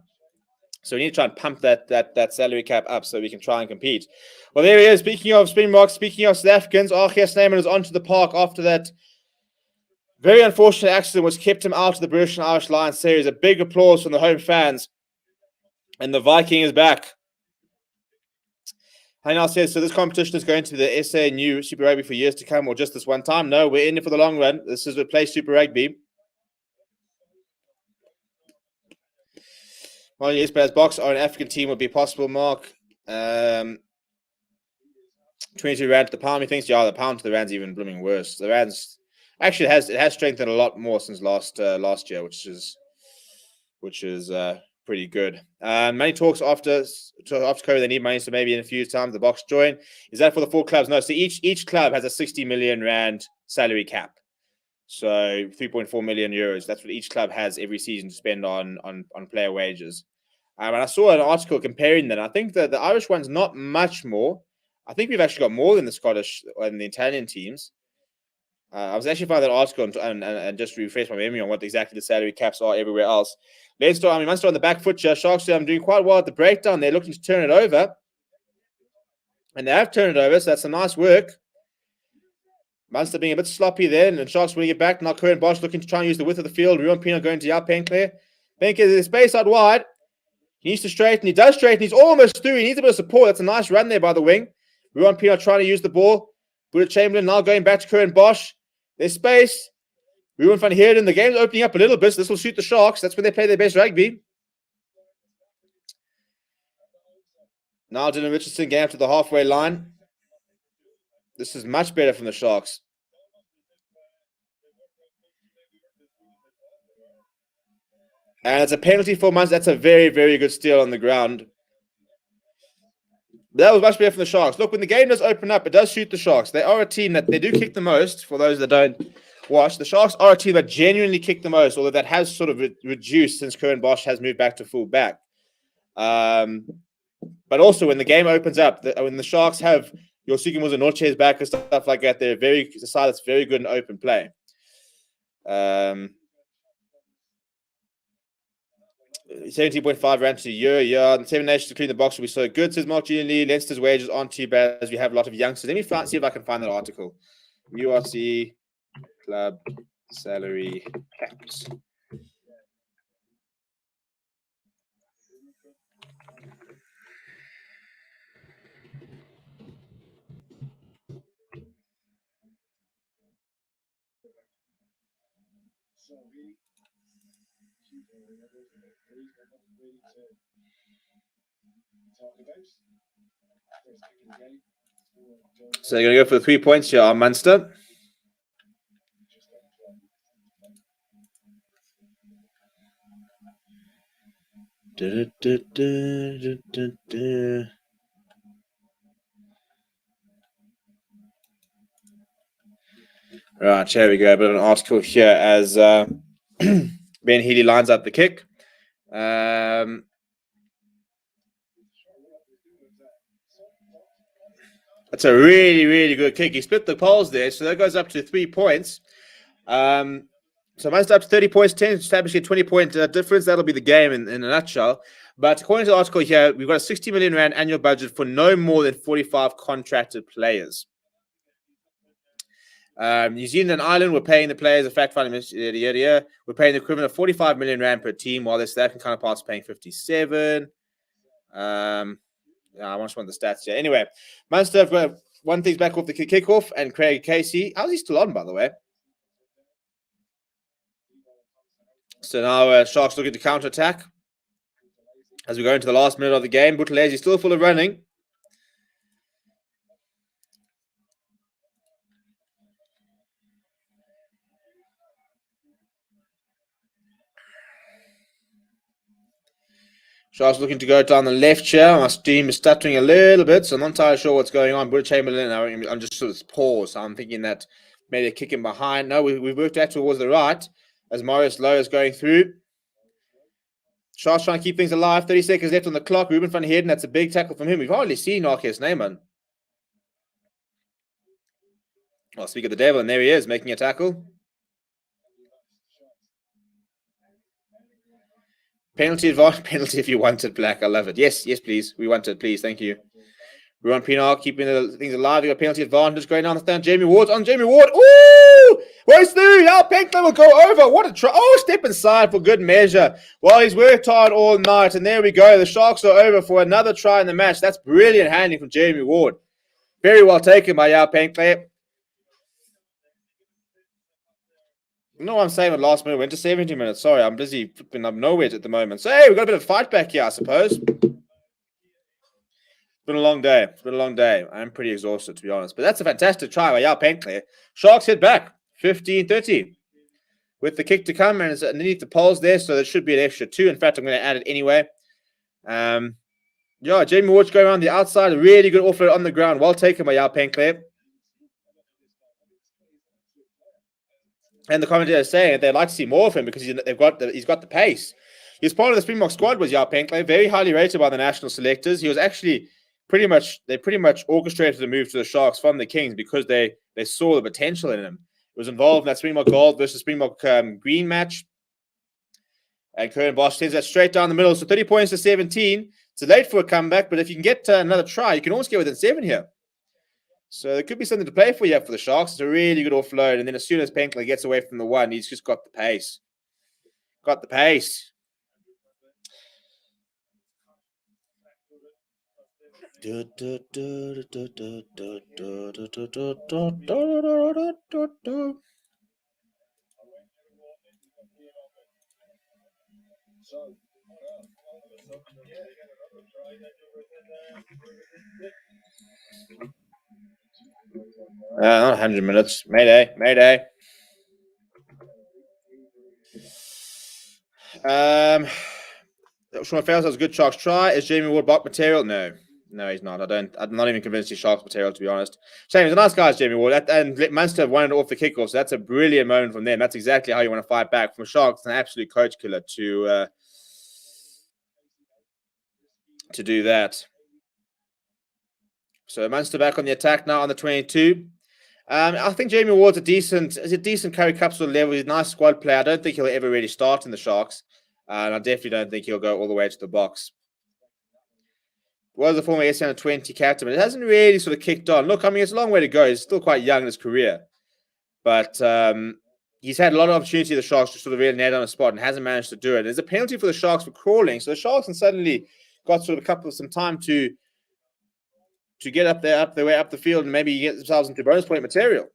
So we need to try and pump that salary cap up so we can try and compete. Well, there he is. Speaking of Springboks, speaking of South Africans, RKS Neyman is onto the park after that very unfortunate accident which kept him out of the British and Irish Lions series. A big applause from the home fans. And the Viking is back. Heinal says, so this competition is going to be the SA new Super Rugby for years to come, or just this one time? No, we're in it for the long run. This is replace Super Rugby. Well, yes, but as box or an African team would be possible, Mark. 22 rand to the pound. He thinks, yeah, the pound to the rand's even blooming worse. The rand's actually it has strengthened a lot more since last year, which is pretty good. Money talks after COVID. They need money, so maybe in a few times the box join. Is that for the 4 clubs? No. So each club has a 60 million rand salary cap. So 3.4 million euros. That's what each club has every season to spend on player wages. And I saw an article comparing that. I think that the Irish one's not much more. I think we've actually got more than the Scottish and the Italian teams. I was actually finding that article and just refresh my memory on what exactly the salary caps are everywhere else. Munster on the back foot here. Sharks doing quite well at the breakdown. They're looking to turn it over. And they have turned it over, so that's some nice work. Munster being a bit sloppy there, and Sharks winning it back. Now Curran Bosch looking to try and use the width of the field. Ruan Pino going to Yao Penkler. Penkler, there's space out wide. He needs to straighten. He does straighten. He's almost through. He needs a bit of support. That's a nice run there by the wing. Ruan Pino trying to use the ball. Buddha Chamberlain now going back to Curran Bosch. There's space. Ruan van Heerden. The game's opening up a little bit, so this will suit the Sharks. That's when they play their best rugby. Now Dylan Richardson getting up to the halfway line. This is much better from the Sharks. And it's a penalty for Munster. That's a very, very good steal on the ground. That was much better from the Sharks. Look, when the game does open up, it does suit the Sharks. They are a team that they do kick the most. For those that don't watch, the Sharks are a team that genuinely kick the most, although that has sort of reduced since Curran Bosch has moved back to full back. But also when the game opens up, when the Sharks have your Sigmos and Norches back and stuff like that, they're a side that's very good in open play. 17.5 rand to a year. Yeah, the 7 Nations to clean the box will be so good, says Mark Julian Lee. Leinster's wages aren't too bad as we have a lot of youngsters. Let me see if I can find that article. URC club salary caps. So they're going to go for the 3 points here on Munster. Right, here we go. A bit of an article here as Ben Healy lines up the kick. That's a really, really good kick. He split the poles there, so that goes up to 3 points. So Munster up to 30 points, 10, establishing a 20-point difference. That'll be the game in a nutshell. But according to the article here, we've got a 60 million rand annual budget for no more than 45 contracted players. New Zealand and Ireland were paying the players a fact finding we're paying the equivalent of 45 million rand per team, while the South African counterparts paying 57. I just want the stats here. Anyway, Munster have got one thing's back off the kickoff, and Craig Casey. How's he still on, by the way? So now Sharks looking to counter attack as we go into the last minute of the game. Buthelezi is still full of running. Sharks looking to go down the left here. My stream is stuttering a little bit, so I'm not entirely sure what's going on. Buddha Chamberlain, I'm just sort of paused. So I'm thinking that maybe they're kicking behind. No, we worked out towards the right as Marius Lowe is going through. Sharks trying to keep things alive. 30 seconds left on the clock. Ruben van Heerden, that's a big tackle from him. We've hardly seen Marcus Neyman. Well, speak of the devil, and there he is, making a tackle. Penalty if you want it, Black. I love it. Yes, please. We want it, please. Thank you. Ruan Pino keeping the things alive. We got penalty advantage going on the stand. Jamie Ward. Ooh! Woo! Where's through? Now Penkler will go over. What a try. Oh, step inside for good measure. Well, he's worked hard all night. And there we go. The Sharks are over for another try in the match. That's brilliant handling from Jeremy Ward. Very well taken by Yao Penkler. You know what I'm saying? At last minute, went to 70 minutes. Sorry, I'm busy flipping up nowhere at the moment. So, hey, we've got a bit of fight back here, I suppose. It's been a long day. It's been a long day. I'm pretty exhausted, to be honest. But that's a fantastic try by Yao Penkler. Sharks hit back, 15-30. With the kick to come, and it's underneath the poles there, so there should be an extra 2. In fact, I'm going to add it anyway. Yeah, Jamie Ward's going around the outside. A really good offload on the ground. Well taken by Yao Penkler. And the commentator is saying they'd like to see more of him because he's got the pace. He was part of the Springbok squad, was Yao Penkler, very highly rated by the national selectors. He was actually pretty much orchestrated the move to the Sharks from the Kings because they saw the potential in him. He was involved in that Springbok Gold versus Springbok Green match. And Curran Bosch sends that straight down the middle. So 30 points to 17. It's late for a comeback, but if you can get another try, you can almost get within 7 here. So there could be something to play for you for the Sharks. It's a really good offload. And then as soon as Penkler gets away from the one, he's just got the pace. Got the pace. Not 100 minutes. Mayday. Mayday. Sean Farrell says a good Sharks try. Is Jamie Ward block material? No. No, he's not. I'm not even convinced he's Sharks material, to be honest. Shame, he's a nice guy, Jamie Ward. And Munster have won it off the kickoff, so that's a brilliant moment from them. That's exactly how you want to fight back. From Sharks, an absolute coach killer to do that. So Munster back on the attack now on the 22. I think Jamie Ward's a decent Currie Cup sort of level. He's a nice squad player. I don't think he'll ever really start in the Sharks. And I definitely don't think he'll go all the way to the box. Was a former SC under 20 captain, but it hasn't really sort of kicked on. Look, I mean, it's a long way to go. He's still quite young in his career. But he's had a lot of opportunity, the Sharks, to sort of really nail down a spot and hasn't managed to do it. There's a penalty for the Sharks for crawling. So the Sharks have suddenly got sort of some time to get up their way up the field and maybe get themselves into bonus point material.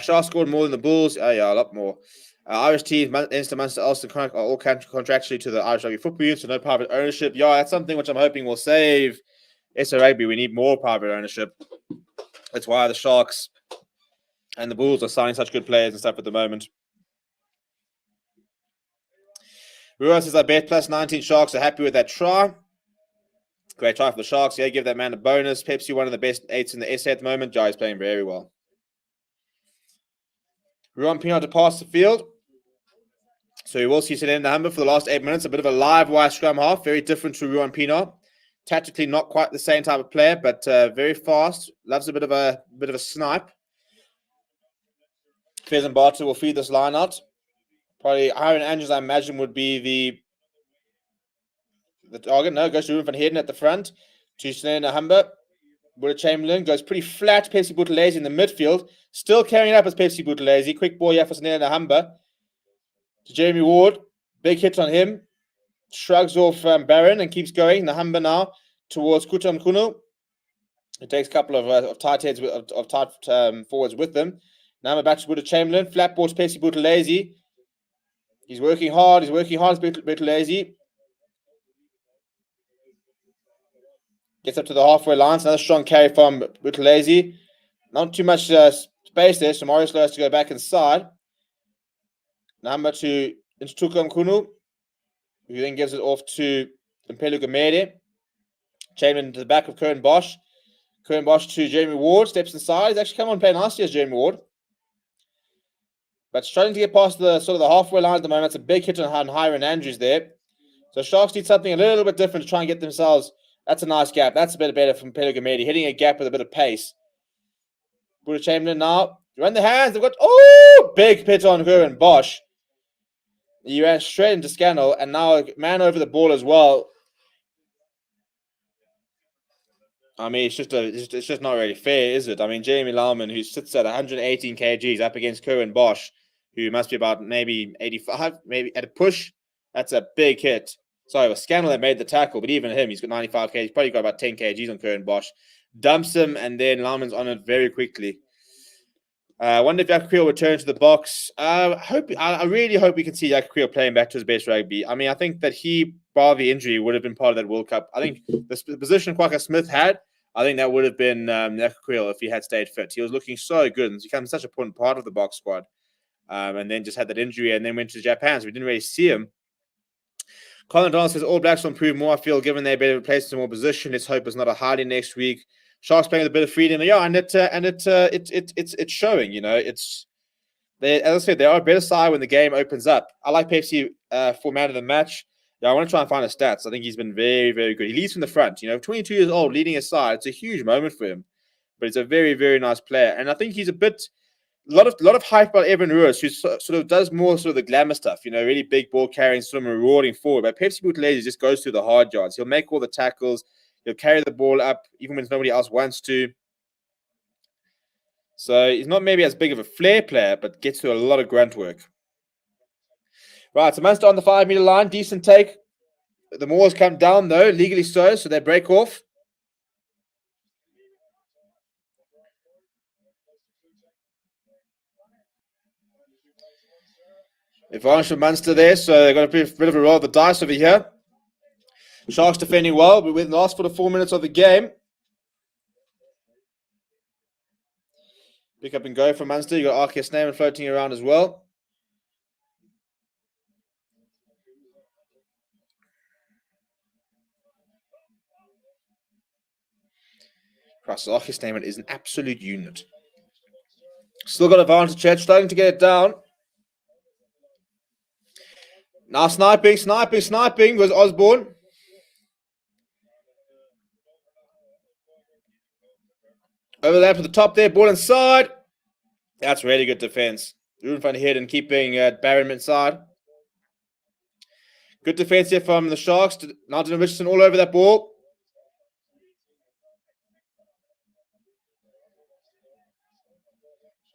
Sharks scored more than the Bulls. Yeah, a lot more. Irish teams, Munster, Ulster are all contractually to the Irish Rugby Football Union, so no private ownership. Yeah, that's something which I'm hoping will save SA Rugby. We need more private ownership. That's why the Sharks and the Bulls are signing such good players and stuff at the moment. Rua says, I bet plus 19 Sharks are happy with that try. Great try for the Sharks. Yeah, give that man a bonus. Pepsi, one of the best 8s in the SA at the moment. Jai's playing very well. Ruan Pienaar to pass the field. So we will see St. in the Humber for the last 8 minutes. A bit of a live wire scrum half. Very different to Ruan Pienaar. Tactically not quite the same type of player, but very fast. Loves a bit of a snipe. Pheasant Barter will feed this line out. Probably Aaron Andrews, I imagine, would be the target. No, goes to Ruben van Heerden at the front. To St. in the Humber. Buddha Chamberlain goes pretty flat. Pepsi Buthelezi in the midfield. Still carrying up as Pepsi Buthelezi. Quick ball here for St. in the Humber. To Jeremy Ward. Big hit on him. Shrugs off Barron and keeps going. The Humber now towards Kutam Kunu. It takes a couple of tight heads of tight forwards with them. Now back to Buddha Chamberlain. Flat ball to Pepsi Buthelezi. He's working hard. Buthelezi. Gets up to the halfway line. Another strong carry from Buthelezi. Not too much space there, so Mario Slow has to go back inside. Number to Tukum Kunu, who then gives it off to Mpelo Gumede. Chamberlain to the back of Curran Bosch. Curran Bosch to Jeremy Ward. Steps inside. He's actually come on playing nicely as Jeremy Ward. But struggling to get past the sort of the halfway line at the moment. It's a big hit on Hiron Andrews there. So Sharks need something a little bit different to try and get themselves. That's a nice gap. That's a bit better from Mpelo Gumede. Hitting a gap with a bit of pace. Buddha Chamberlain now. Run the hands. They've got, big hit on Curran Bosch. He ran straight into Scannell, and now man over the ball as well. I mean, it's just not really fair, is it? I mean, Jamie Lauman, who sits at 118 kgs up against Kerwin Bosch, who must be about maybe 85, maybe at a push. That's a big hit. Sorry, it was Scannell that made the tackle, but even him, he's got 95 kgs. He's probably got about 10 kgs on Kerwin Bosch. Dumps him, and then Lauman's on it very quickly. I wonder if Jack Creel will return to the box. I really hope we can see Jack Creel playing back to his best rugby. I mean, I think that he, bar the injury, would have been part of that World Cup. I think the position Quacker Smith had, I think that would have been Jack Creel if he had stayed fit. He was looking so good and become such a important part of the box squad. And then just had that injury and then went to Japan, so we didn't really see him. Colin Donald says All Blacks will improve more, I feel, given they're better placed in more position. Let's hope it's not a Hardy next week. Sharks playing with a bit of freedom, yeah, and it's showing. You know, as I said, they are a better side when the game opens up. I like Pepsi for man of the match. Yeah, I want to try and find his stats. I think he's been very, very good. He leads from the front. You know, 22 years old, leading his side. It's a huge moment for him, but he's a very, very nice player. And I think he's a lot of hype about Evan Ruiz, who sort of does more sort of the glamour stuff. You know, really big ball carrying, sort of rewarding forward. But Pepsi Buthelezi just goes through the hard yards. He'll make all the tackles. He'll carry the ball up even when nobody else wants to. So he's not maybe as big of a flair player, but gets to a lot of grunt work. Right, so Munster on the 5 meter line. Decent take. The Moors come down, though, legally so they break off. Advantage for Munster there, so they've got a bit of a roll of the dice over here. Sharks defending well, but within the last 4 minutes of the game. Pick up and go for Munster. You've got RK Snyman floating around as well. Christ, RK Snyman is an absolute unit. Still got advantage, Chad, starting to get it down. Now sniping was Osborne. Overlap to the top there, ball inside. That's really good defense. Ruben van Heerden keeping Barron inside. Good defense here from the Sharks. Nigel Richardson all over that ball.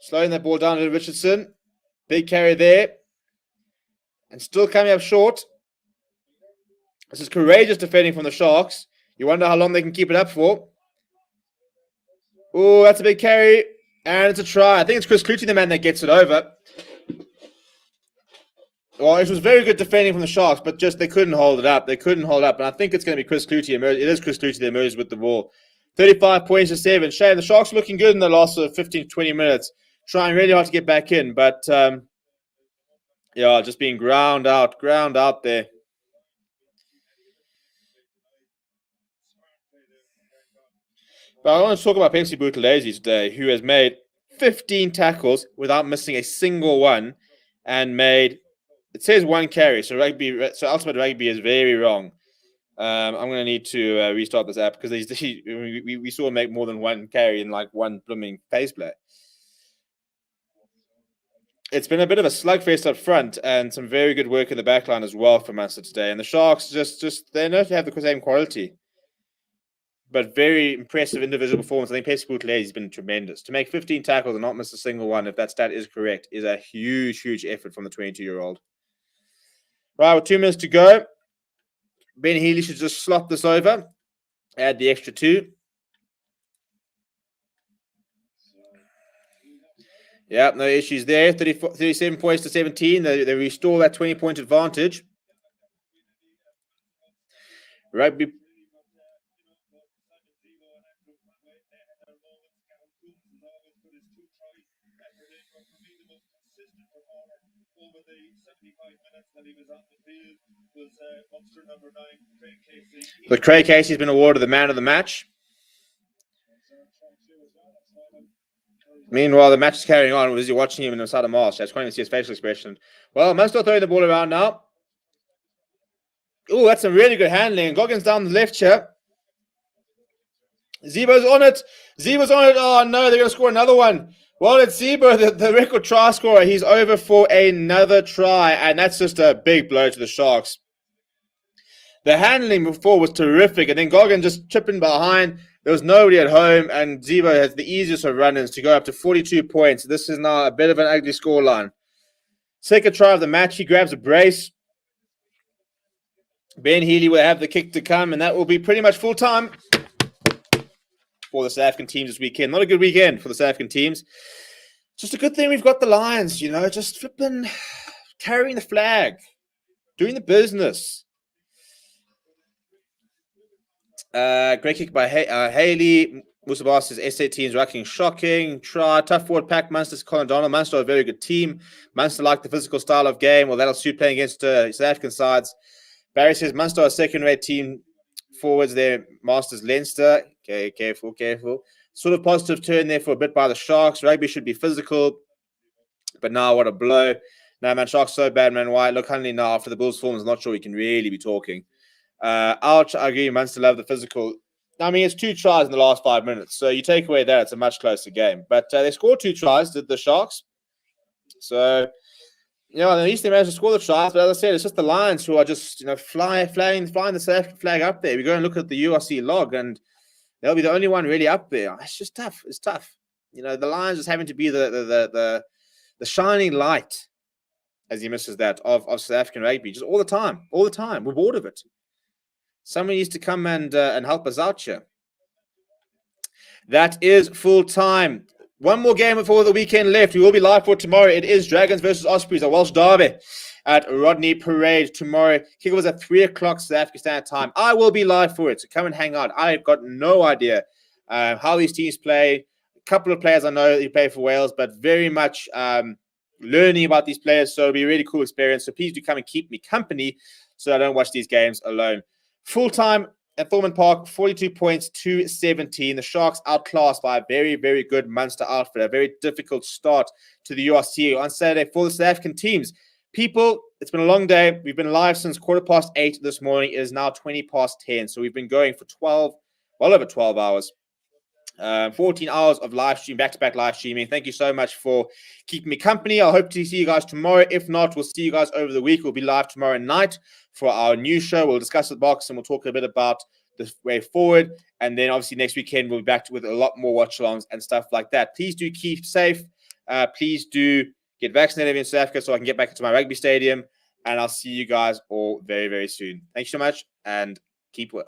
Slowing that ball down to Richardson. Big carry there. And still coming up short. This is courageous defending from the Sharks. You wonder how long they can keep it up for. Oh, that's a big carry. And it's a try. I think it's Chris Clutie, the man that gets it over. Well, it was very good defending from the Sharks, but just they couldn't hold it up. And I think it's going to be Chris Clutie. It is Chris Clutie that emerges with the ball. 35 points to 7. Shame. The Sharks are looking good in the last 15 to 20 minutes. Trying really hard to get back in, but yeah, just being ground out there. But I want to talk about Pepsi Buthelezi today, who has made 15 tackles without missing a single one, and made, it says one carry. So Ultimate Rugby is very wrong. I'm going to need to restart this app because we saw him make more than one carry in like one blooming pace play. It's been a bit of a slugfest up front and some very good work in the backline as well for Munster today. And the Sharks just they know to have the same quality. But very impressive individual performance. I think Pepsi Buthelezi has been tremendous. To make 15 tackles and not miss a single one, if that stat is correct, is a huge, huge effort from the 22-year-old. Right, with 2 minutes to go. Ben Healy should just slot this over. Add the extra 2. Yeah, no issues there. 37 points to 17. They restore that 20-point advantage. Rugby. But Craig Casey's been awarded the man of the match. Meanwhile, the match is carrying on. As you're watching him inside a mask, I just can't even see his facial expression. Well, Munster throwing the ball around now. Oh, that's some really good handling. Goggins down the left here. Zebo's on it. Oh, no, they're going to score another one. Well, it's Zebo, the record try scorer. He's over for another try, and that's just a big blow to the Sharks. The handling before was terrific, and then Goggins just chipping behind. There was nobody at home, and Zebo has the easiest of run-ins to go up to 42 points. This is now a bit of an ugly scoreline. Second try of the match, he grabs a brace. Ben Healy will have the kick to come, and that will be pretty much full-time for the South African teams this weekend. Not a good weekend for the South African teams. Just a good thing we've got the Lions, just flipping, carrying the flag, doing the business. Great kick by Haley. Musabas says SA teams racking shocking. Try tough forward pack. Munster's Colin Donald. Munster are a very good team. Munster like the physical style of game. Well, that'll suit playing against South African sides. Barry says Munster are a second-rate team. Forwards there. Masters Leinster. Okay, careful. Sort of positive turn there for a bit by the Sharks. Rugby should be physical, but now what a blow. No, man, Sharks so bad, man. Why? Look, honey, now after the Bulls form, I'm not sure we can really be talking. I agree, Munster love the physical. I mean, it's 2 tries in the last 5 minutes, so you take away that, it's a much closer game. But they scored 2 tries, did the Sharks. So, at least they managed to score the tries. But as I said, it's just the Lions who are just, flying the South African flag up there. We go and look at the URC log, and they'll be the only one really up there. It's just tough. It's tough. The Lions just having to be the shining light, as he misses that, of South African rugby, just all the time. We're bored of it. Someone needs to come and help us out here. That is full time. One more game before the weekend left. We will be live for tomorrow. It is Dragons versus Ospreys, a Welsh derby at Rodney Parade tomorrow. Kickoff is at 3 o'clock South African Standard Time. I will be live for it, so come and hang out. I've got no idea how these teams play. A couple of players I know who play for Wales, but very much learning about these players, so it'll be a really cool experience. So please do come and keep me company so I don't watch these games alone. Full-time at Thorman Park, 42 points to 17. The Sharks outclassed by a very, very good Munster outfit. A very difficult start to the URC on Saturday for the South African teams. People, it's been a long day. We've been live since 8:15 this morning. It is now 10:20. So we've been going for well over 12 hours. 14 hours of live stream, back-to-back live streaming. Thank you so much for keeping me company. I hope to see you guys tomorrow. If not, we'll see you guys over the week. We'll be live tomorrow night for our new show. We'll discuss the box and we'll talk a bit about the way forward. And then obviously next weekend, we'll be back with a lot more watch-alongs and stuff like that. Please do keep safe. Please do get vaccinated in South Africa so I can get back into my rugby stadium. And I'll see you guys all very, very soon. Thanks so much and keep well.